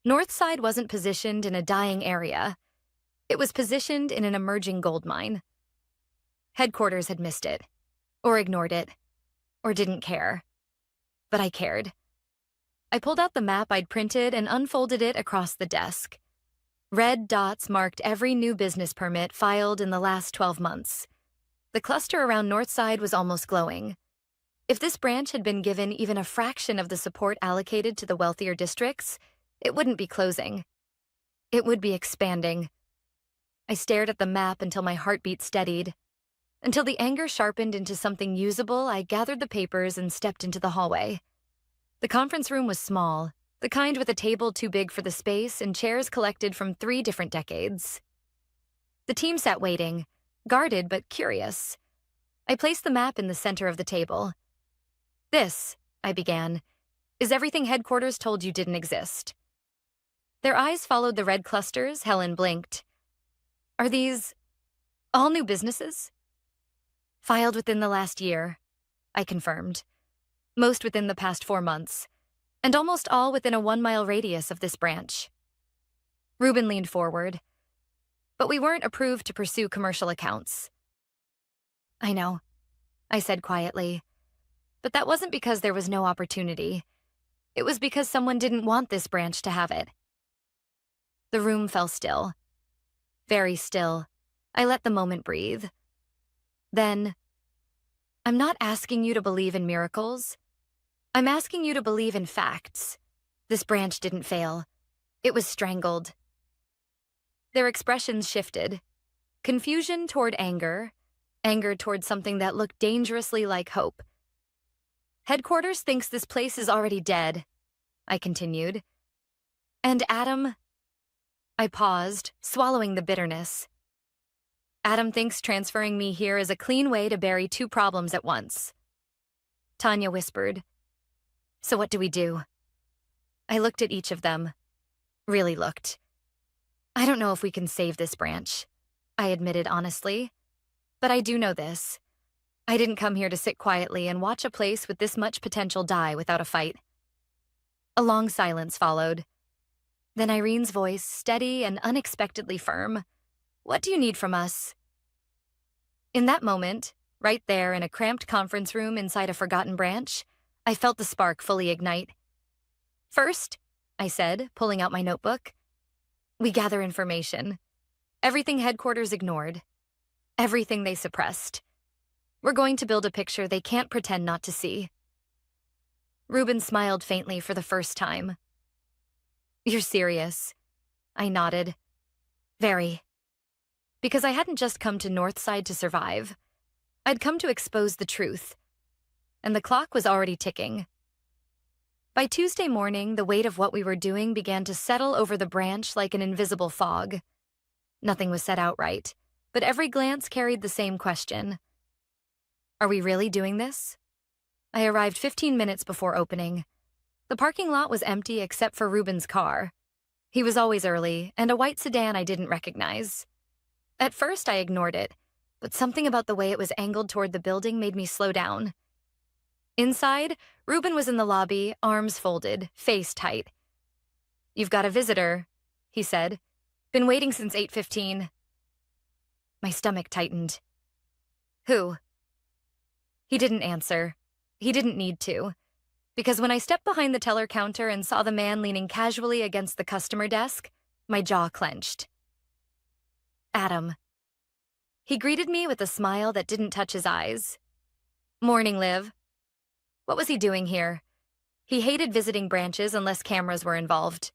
Northside wasn't positioned in a dying area. It was positioned in an emerging gold mine. Headquarters had missed it, or ignored it, or didn't care. But I cared. I pulled out the map I'd printed and unfolded it across the desk. Red dots marked every new business permit filed in the last 12 months. The cluster around Northside was almost glowing. If this branch had been given even a fraction of the support allocated to the wealthier districts, it wouldn't be closing. It would be expanding. I stared at the map until my heartbeat steadied. Until the anger sharpened into something usable, I gathered the papers and stepped into the hallway. The conference room was small, the kind with a table too big for the space and chairs collected from 3 different decades. The team sat waiting, guarded but curious. I placed the map in the center of the table. "This," I began, "is everything headquarters told you didn't exist." Their eyes followed the red clusters. Helen blinked. "Are these all new businesses?" "Filed within the last year," I confirmed. "Most within the past 4 months, and almost all within a 1-mile radius of this branch." Ruben leaned forward. "But we weren't approved to pursue commercial accounts." "I know," I said quietly. "But that wasn't because there was no opportunity. It was because someone didn't want this branch to have it." The room fell still. Very still. I let the moment breathe. Then, "I'm not asking you to believe in miracles. I'm asking you to believe in facts. This branch didn't fail. It was strangled." Their expressions shifted. Confusion toward anger, anger toward something that looked dangerously like hope. "Headquarters thinks this place is already dead," I continued. "And Adam..." I paused, swallowing the bitterness. "Adam thinks transferring me here is a clean way to bury 2 problems at once." Tanya whispered, "So what do we do?" I looked at each of them. Really looked. "I don't know if we can save this branch," I admitted honestly. "But I do know this. I didn't come here to sit quietly and watch a place with this much potential die without a fight." A long silence followed. Then Irene's voice, steady and unexpectedly firm. "What do you need from us?" In that moment, right there in a cramped conference room inside a forgotten branch, I felt the spark fully ignite. "First," I said, pulling out my notebook, "we gather information. Everything headquarters ignored. Everything they suppressed. We're going to build a picture they can't pretend not to see." Ruben smiled faintly for the first time. "You're serious?" I nodded. "Very." Because I hadn't just come to Northside to survive. I'd come to expose the truth. And the clock was already ticking. By Tuesday morning, the weight of what we were doing began to settle over the branch like an invisible fog. Nothing was said outright, but every glance carried the same question. Are we really doing this? I arrived 15 minutes before opening. The parking lot was empty except for Ruben's car. He was always early, and a white sedan I didn't recognize. At first, I ignored it, but something about the way it was angled toward the building made me slow down. Inside, Ruben was in the lobby, arms folded, face tight. "You've got a visitor," he said. "Been waiting since 8:15. My stomach tightened. "Who?" He didn't answer. He didn't need to. Because when I stepped behind the teller counter and saw the man leaning casually against the customer desk, my jaw clenched. Adam. He greeted me with a smile that didn't touch his eyes. "Morning, Liv." What was he doing here? He hated visiting branches unless cameras were involved.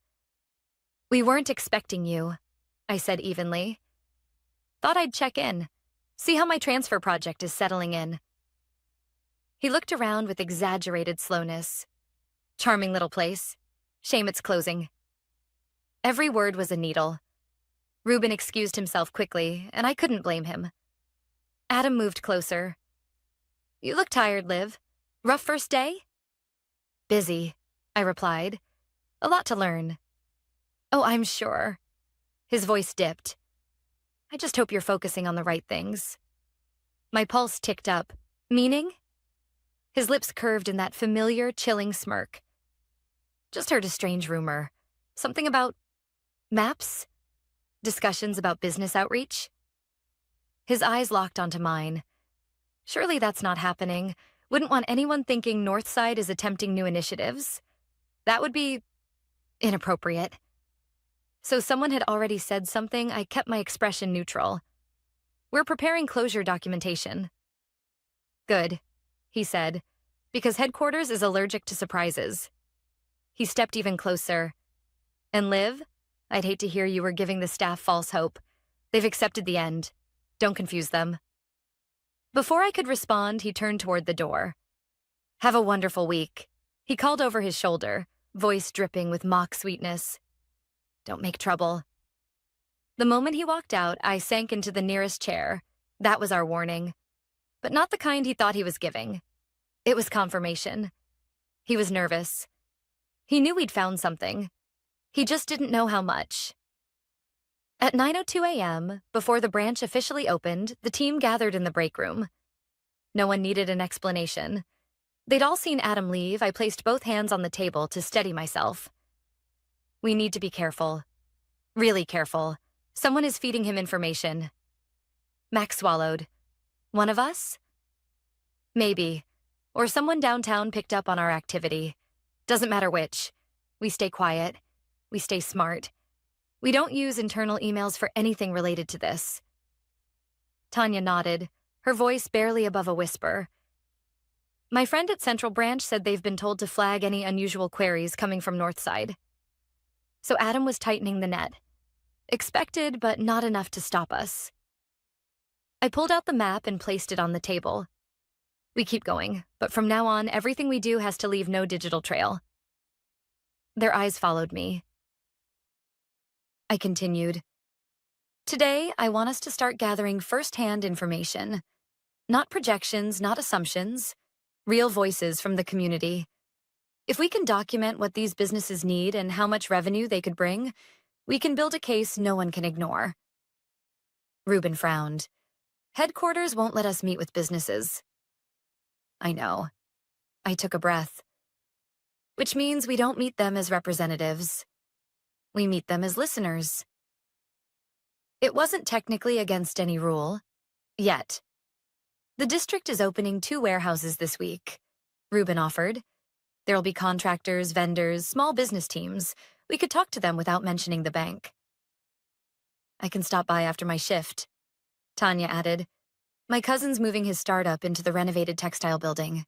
"We weren't expecting you," I said evenly. "Thought I'd check in, see how my transfer project is settling in." He looked around with exaggerated slowness. "Charming little place. Shame it's closing." Every word was a needle. Ruben excused himself quickly, and I couldn't blame him. Adam moved closer. "You look tired, Liv. Rough first day?" "Busy," I replied. "A lot to learn." "Oh, I'm sure." His voice dipped. "I just hope you're focusing on the right things." My pulse ticked up. "Meaning?" His lips curved in that familiar, chilling smirk. "Just heard a strange rumor. Something about maps? Discussions about business outreach?" His eyes locked onto mine. Surely that's not happening. Wouldn't want anyone thinking Northside is attempting new initiatives. That would be inappropriate. So someone had already said something. I kept my expression neutral. "We're preparing closure documentation." "Good," he said, "because headquarters is allergic to surprises." He stepped even closer. "And Liv, I'd hate to hear you were giving the staff false hope. They've accepted the end. Don't confuse them." Before I could respond, he turned toward the door. "Have a wonderful week," he called over his shoulder, voice dripping with mock sweetness. "Don't make trouble." The moment he walked out, I sank into the nearest chair. That was our warning. But not the kind he thought he was giving. It was confirmation. He was nervous. He knew we'd found something. He just didn't know how much. At 9:02 a.m., before the branch officially opened, the team gathered in the break room. No one needed an explanation. They'd all seen Adam leave. I placed both hands on the table to steady myself. "We need to be careful. Really careful. Someone is feeding him information." Max swallowed. "One of us?" "Maybe. Or someone downtown picked up on our activity. Doesn't matter which. We stay quiet. We stay smart. We don't use internal emails for anything related to this." Tanya nodded, her voice barely above a whisper. "My friend at Central Branch said they've been told to flag any unusual queries coming from Northside." So Adam was tightening the net. Expected, but not enough to stop us. I pulled out the map and placed it on the table. "We keep going, but from now on, everything we do has to leave no digital trail." Their eyes followed me. I continued. "Today, I want us to start gathering first-hand information. Not projections, not assumptions. Real voices from the community. If we can document what these businesses need and how much revenue they could bring, we can build a case no one can ignore." Ruben frowned. "Headquarters won't let us meet with businesses." "I know." I took a breath. "Which means we don't meet them as representatives. We meet them as listeners." It wasn't technically against any rule. Yet. "The district is opening 2 warehouses this week," Ruben offered. "There'll be contractors, vendors, small business teams. We could talk to them without mentioning the bank." "I can stop by after my shift," Tanya added. "My cousin's moving his startup into the renovated textile building."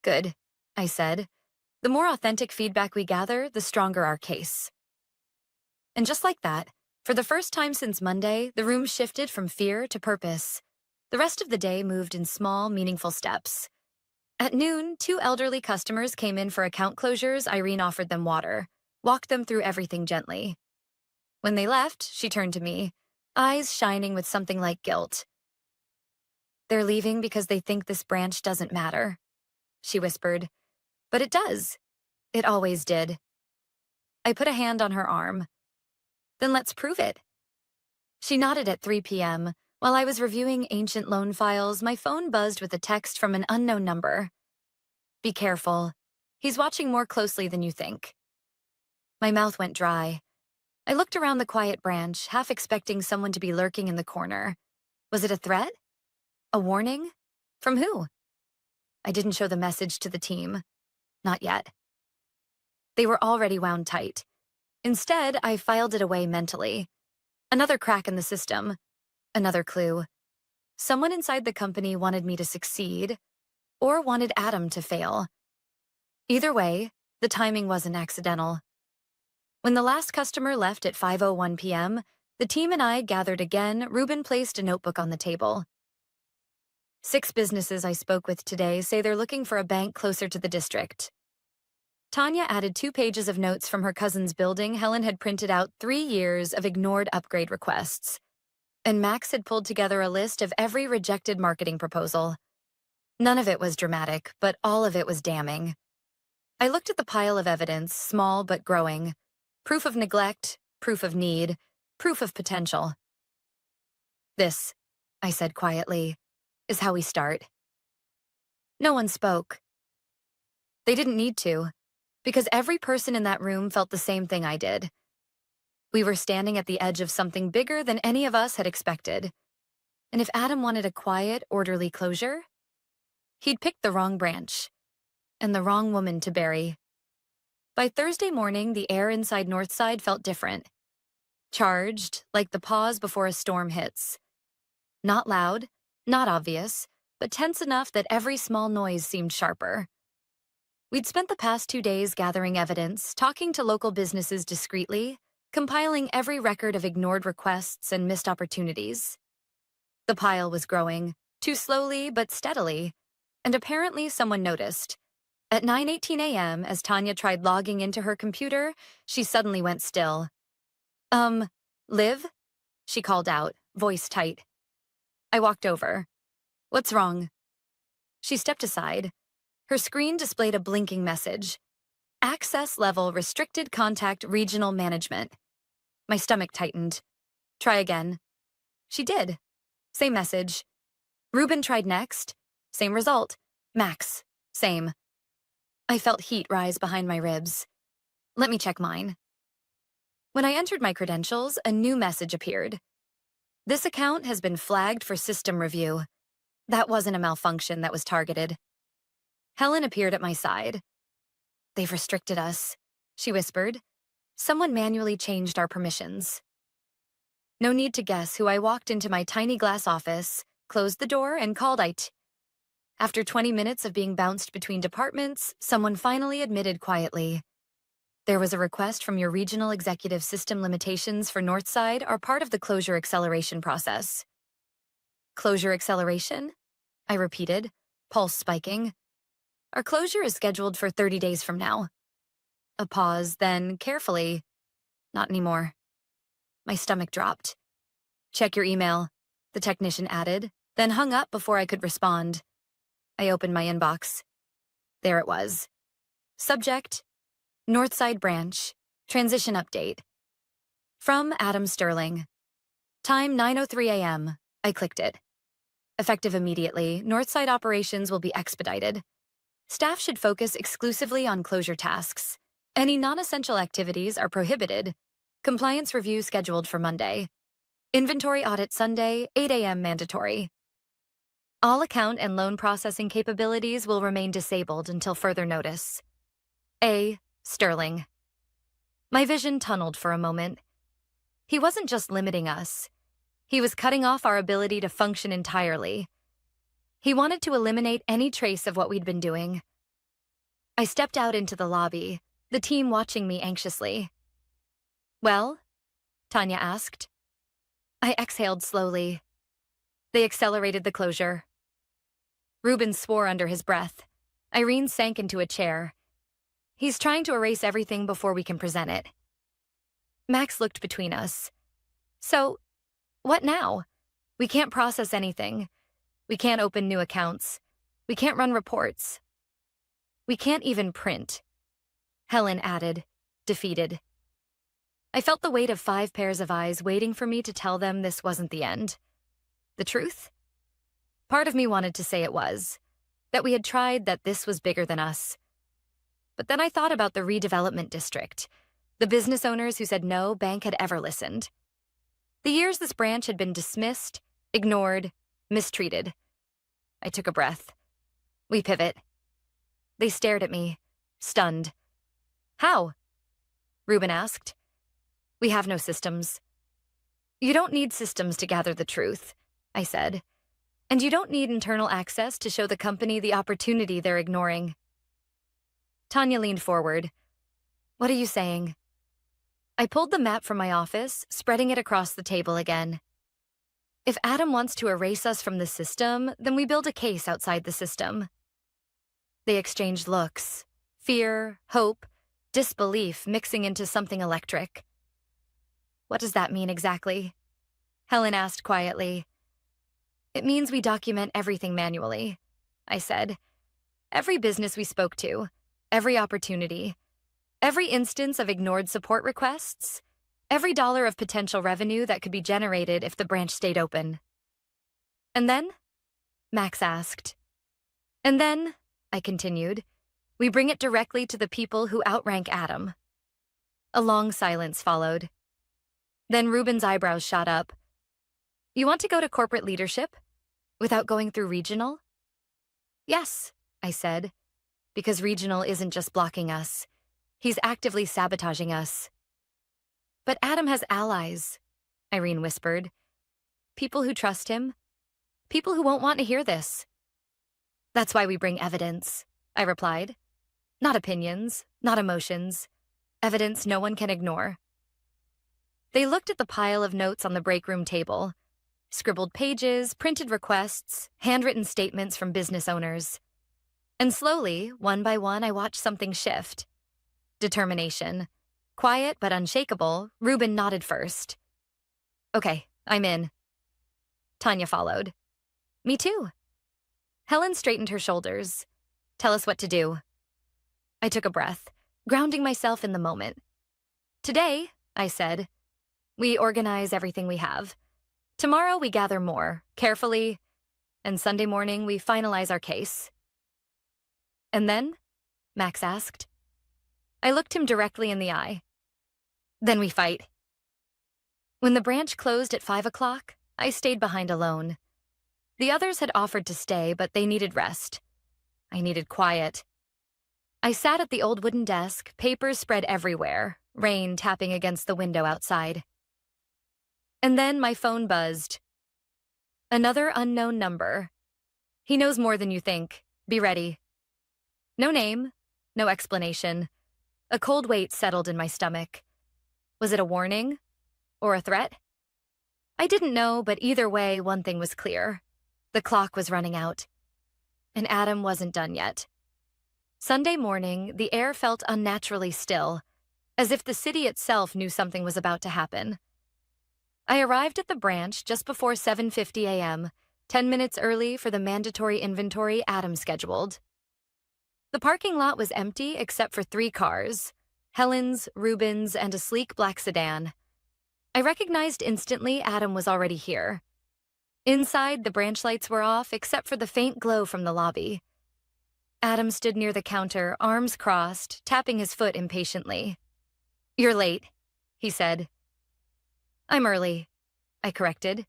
"Good," I said. "The more authentic feedback we gather, the stronger our case." And just like that, for the first time since Monday, the room shifted from fear to purpose. The rest of the day moved in small, meaningful steps. At noon, two elderly customers came in for account closures. Irene offered them water, walked them through everything gently. When they left, she turned to me, eyes shining with something like guilt. "They're leaving because they think this branch doesn't matter," she whispered. "But it does. It always did." I put a hand on her arm. "Then let's prove it." She nodded. At 3 p.m. While I was reviewing ancient loan files, my phone buzzed with a text from an unknown number. "Be careful. He's watching more closely than you think." My mouth went dry. I looked around the quiet branch, half expecting someone to be lurking in the corner. Was it a threat? A warning? From who? I didn't show the message to the team. Not yet. They were already wound tight. Instead, I filed it away mentally. Another crack in the system. Another clue. Someone inside the company wanted me to succeed, or wanted Adam to fail. Either way, the timing wasn't accidental. When the last customer left at 5:01 p.m., the team and I gathered again. Ruben placed a notebook on the table. 6 businesses I spoke with today say they're looking for a bank closer to the district. Tanya added 2 pages of notes from her cousin's building. Helen had printed out 3 years of ignored upgrade requests. And Max had pulled together a list of every rejected marketing proposal. None of it was dramatic, but all of it was damning. I looked at the pile of evidence, small but growing. Proof of neglect, proof of need, proof of potential. "This," I said quietly, "is how we start." No one spoke. They didn't need to, because every person in that room felt the same thing I did. We were standing at the edge of something bigger than any of us had expected. And if Adam wanted a quiet, orderly closure, he'd picked the wrong branch and the wrong woman to bury. By Thursday morning, the air inside Northside felt different. Charged, like the pause before a storm hits. Not loud, not obvious, but tense enough that every small noise seemed sharper. We'd spent the past 2 days gathering evidence, talking to local businesses discreetly, compiling every record of ignored requests and missed opportunities. The pile was growing, too slowly but steadily, and apparently someone noticed. At 9:18 a.m., as Tanya tried logging into her computer, she suddenly went still. Liv?" she called out, voice tight. I walked over. "What's wrong?" She stepped aside. Her screen displayed a blinking message. "Access level restricted contact regional management." My stomach tightened. "Try again." She did. Same message. Ruben tried next. Same result. Max. Same. I felt heat rise behind my ribs. Let me check mine. When I entered my credentials, a new message appeared. "This account has been flagged for system review." That wasn't a malfunction that was targeted. Helen appeared at my side. "They've restricted us," she whispered. "Someone manually changed our permissions." No need to guess who. I walked into my tiny glass office, closed the door, and called IT. After 20 minutes of being bounced between departments, someone finally admitted quietly, "There was a request from your regional executive. System limitations for Northside are part of the closure acceleration process." "Closure acceleration?" I repeated, pulse spiking. "Our closure is scheduled for 30 days from now." A pause, then, carefully, "Not anymore." My stomach dropped. "Check your email," the technician added, then hung up before I could respond. I opened my inbox. There it was. Subject: Northside Branch, Transition Update. From Adam Sterling. Time 9:03 a.m. I clicked it. Effective immediately, Northside operations will be expedited. Staff should focus exclusively on closure tasks. Any non-essential activities are prohibited. Compliance review scheduled for Monday. Inventory audit Sunday, 8 a.m. mandatory. All account and loan processing capabilities will remain disabled until further notice. A. Sterling. My vision tunneled for a moment. He wasn't just limiting us. He was cutting off our ability to function entirely. He wanted to eliminate any trace of what we'd been doing. I stepped out into the lobby, the team watching me anxiously. "Well?" Tanya asked. I exhaled slowly. "They accelerated the closure." Ruben swore under his breath. Irene sank into a chair. He's trying to erase everything before we can present it. Max looked between us. So, what now? We can't process anything. We can't open new accounts. We can't run reports. We can't even print. Helen added, defeated. I felt the weight of 5 pairs of eyes waiting for me to tell them this wasn't the end. The truth? Part of me wanted to say it was, that we had tried, that this was bigger than us. But then I thought about the redevelopment district, the business owners who said no bank had ever listened. The years this branch had been dismissed, ignored, mistreated. I took a breath. We pivot. They stared at me, stunned. How? Ruben asked. We have no systems. You don't need systems to gather the truth, I said. And you don't need internal access to show the company the opportunity they're ignoring. Tanya leaned forward. What are you saying? I pulled the map from my office, spreading it across the table again. If Adam wants to erase us from the system, then we build a case outside the system. They exchanged looks, fear, hope, disbelief mixing into something electric. What does that mean exactly? Helen asked quietly. It means we document everything manually, I said. Every business we spoke to, every opportunity, every instance of ignored support requests, every dollar of potential revenue that could be generated if the branch stayed open. And then? Max asked. And then, I continued, we bring it directly to the people who outrank Adam. A long silence followed. Then Ruben's eyebrows shot up. You want to go to corporate leadership? Without going through regional? Yes, I said, because regional isn't just blocking us. He's actively sabotaging us. But Adam has allies, Irene whispered. People who trust him. People who won't want to hear this. That's why we bring evidence, I replied. Not opinions, not emotions. Evidence no one can ignore. They looked at the pile of notes on the break room table. Scribbled pages, printed requests, handwritten statements from business owners. And slowly, one by one, I watched something shift. Determination. Quiet but unshakable, Ruben nodded first. Okay, I'm in. Tanya followed. Me too. Helen straightened her shoulders. Tell us what to do. I took a breath, grounding myself in the moment. Today, I said, we organize everything we have. Tomorrow we gather more, carefully, and Sunday morning we finalize our case. And then? Max asked. I looked him directly in the eye. Then we fight. When the branch closed at 5 o'clock, I stayed behind alone. The others had offered to stay, but they needed rest. I needed quiet. I sat at the old wooden desk, papers spread everywhere, rain tapping against the window outside. And then my phone buzzed. Another unknown number. He knows more than you think. Be ready. No name, no explanation. A cold weight settled in my stomach. Was it a warning? Or a threat? I didn't know, but either way, one thing was clear. The clock was running out. And Adam wasn't done yet. Sunday morning, the air felt unnaturally still, as if the city itself knew something was about to happen. I arrived at the branch just before 7:50 a.m., 10 minutes early for the mandatory inventory Adam scheduled. The parking lot was empty except for 3 cars, Helen's, Ruben's, and a sleek black sedan. I recognized instantly Adam was already here. Inside, the branch lights were off except for the faint glow from the lobby. Adam stood near the counter, arms crossed, tapping his foot impatiently. You're late, he said. I'm early, I corrected.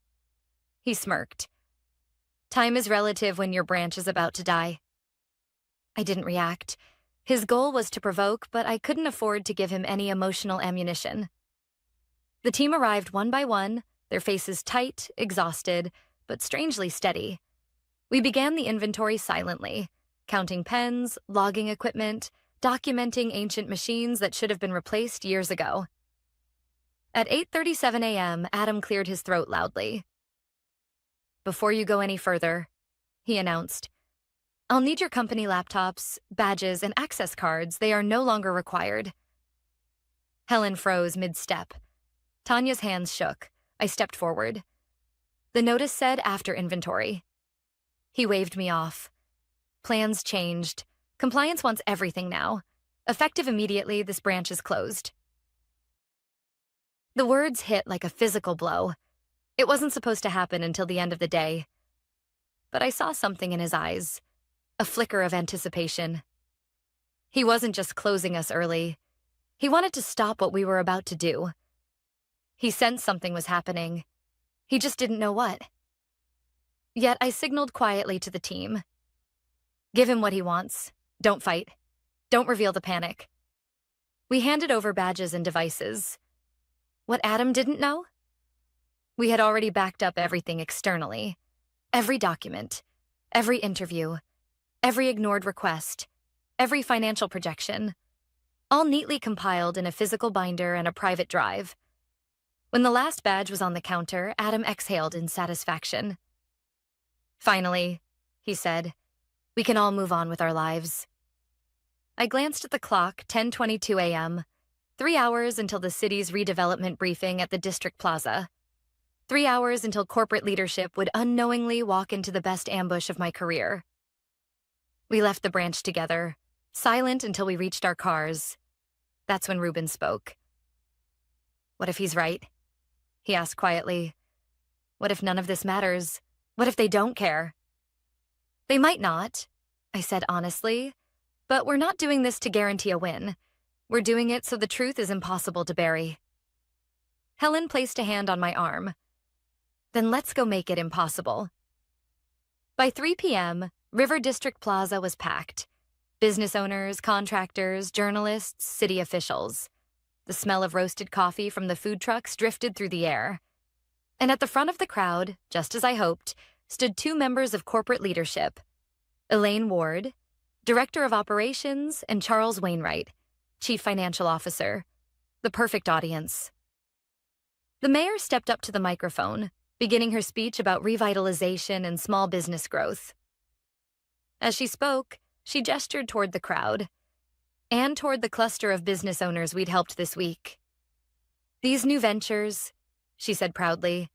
He smirked. Time is relative when your branch is about to die. I didn't react. His goal was to provoke, but I couldn't afford to give him any emotional ammunition. The team arrived one by one, their faces tight, exhausted, but strangely steady. We began the inventory silently, counting pens, logging equipment, documenting ancient machines that should have been replaced years ago. At 8:37 a.m., Adam cleared his throat loudly. Before you go any further, he announced, I'll need your company laptops, badges, and access cards. They are no longer required. Helen froze mid-step. Tanya's hands shook. I stepped forward. The notice said after inventory. He waved me off. Plans changed. Compliance wants everything now. Effective immediately, this branch is closed. The words hit like a physical blow. It wasn't supposed to happen until the end of the day. But I saw something in his eyes, a flicker of anticipation. He wasn't just closing us early. He wanted to stop what we were about to do. He sensed something was happening. He just didn't know what. Yet I signaled quietly to the team. Give him what he wants. Don't fight. Don't reveal the panic. We handed over badges and devices. What Adam didn't know? We had already backed up everything externally. Every document, every interview, every ignored request, every financial projection, all neatly compiled in a physical binder and a private drive. When the last badge was on the counter, Adam exhaled in satisfaction. Finally, he said, we can all move on with our lives. I glanced at the clock, 10:22 a.m., 3 hours until the city's redevelopment briefing at the District Plaza. 3 hours until corporate leadership would unknowingly walk into the best ambush of my career. We left the branch together, silent until we reached our cars. That's when Ruben spoke. What if he's right? He asked quietly. What if none of this matters? What if they don't care? They might not, I said honestly, but we're not doing this to guarantee a win. We're doing it so the truth is impossible to bury. Helen placed a hand on my arm. Then let's go make it impossible. By 3 p.m., River District Plaza was packed. Business owners, contractors, journalists, city officials. The smell of roasted coffee from the food trucks drifted through the air. And at the front of the crowd, just as I hoped, stood 2 members of corporate leadership. Elaine Ward, Director of Operations, and Charles Wainwright, Chief Financial Officer. The perfect audience. The mayor stepped up to the microphone, beginning her speech about revitalization and small business growth. As she spoke, she gestured toward the crowd, and toward the cluster of business owners we'd helped this week. These new ventures, she said proudly,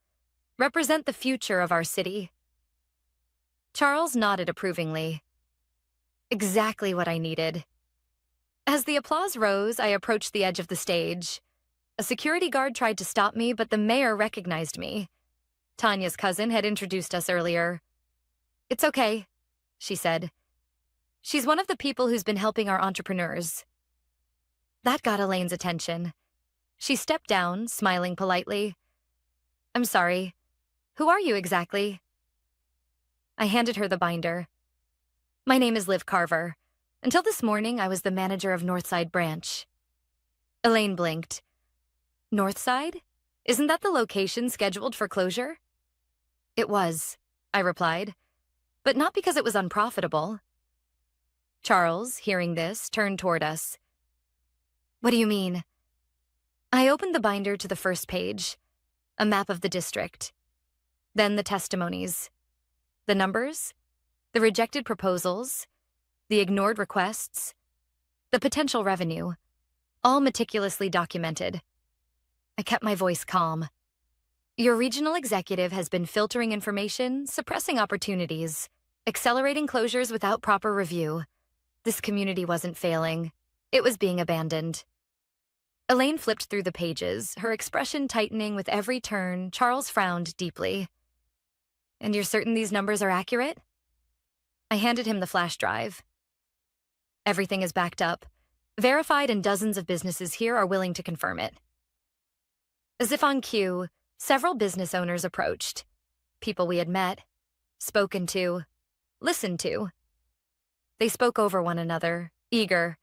represent the future of our city. Charles nodded approvingly. Exactly what I needed. As the applause rose, I approached the edge of the stage. A security guard tried to stop me, but the mayor recognized me. Tanya's cousin had introduced us earlier. It's okay, she said. She's one of the people who's been helping our entrepreneurs. That got Elaine's attention. She stepped down, smiling politely. I'm sorry. Who are you exactly? I handed her the binder. My name is Liv Carver. Until this morning, I was the manager of Northside Branch. Elaine blinked. Northside? Isn't that the location scheduled for closure? It was, I replied, but not because it was unprofitable. Charles, hearing this, turned toward us. What do you mean? I opened the binder to the first page, a map of the district. Then the testimonies. The numbers, the rejected proposals, the ignored requests, the potential revenue, all meticulously documented. I kept my voice calm. Your regional executive has been filtering information, suppressing opportunities, accelerating closures without proper review. This community wasn't failing. It was being abandoned. Elaine flipped through the pages, her expression tightening with every turn. Charles frowned deeply. And you're certain these numbers are accurate? I handed him the flash drive. Everything is backed up, verified, and dozens of businesses here are willing to confirm it. As if on cue, several business owners approached. People we had met, spoken to, listened to. They spoke over one another, eager.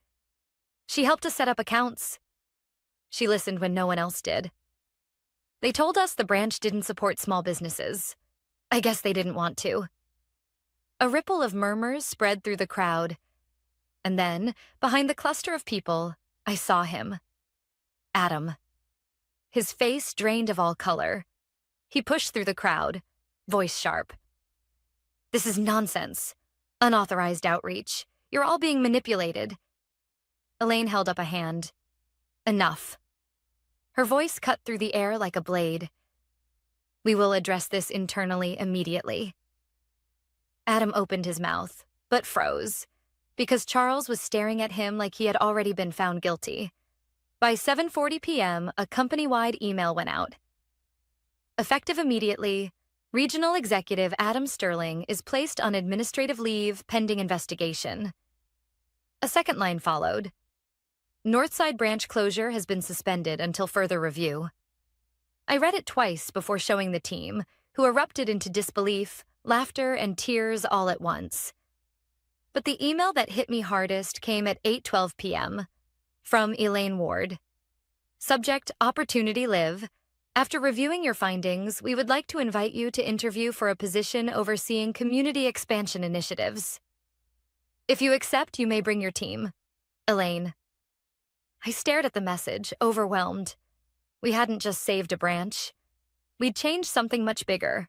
She helped us set up accounts. She listened when no one else did. They told us the branch didn't support small businesses. I guess they didn't want to. A ripple of murmurs spread through the crowd. And then, behind the cluster of people, I saw him. Adam. His face drained of all color. He pushed through the crowd, voice sharp. This is nonsense. Unauthorized outreach. You're all being manipulated. Elaine held up a hand. Enough. Her voice cut through the air like a blade. We will address this internally immediately. Adam opened his mouth, but froze, because Charles was staring at him like he had already been found guilty. By 7:40 p.m., a company-wide email went out. Effective immediately, Regional Executive Adam Sterling is placed on administrative leave pending investigation. A second line followed. Northside branch closure has been suspended until further review. I read it twice before showing the team, who erupted into disbelief, laughter, and tears all at once. But the email that hit me hardest came at 8:12 p.m. from Elaine Ward. Subject: Opportunity Live. After reviewing your findings, we would like to invite you to interview for a position overseeing community expansion initiatives. If you accept, you may bring your team. Elaine. I stared at the message, overwhelmed. We hadn't just saved a branch. We'd changed something much bigger.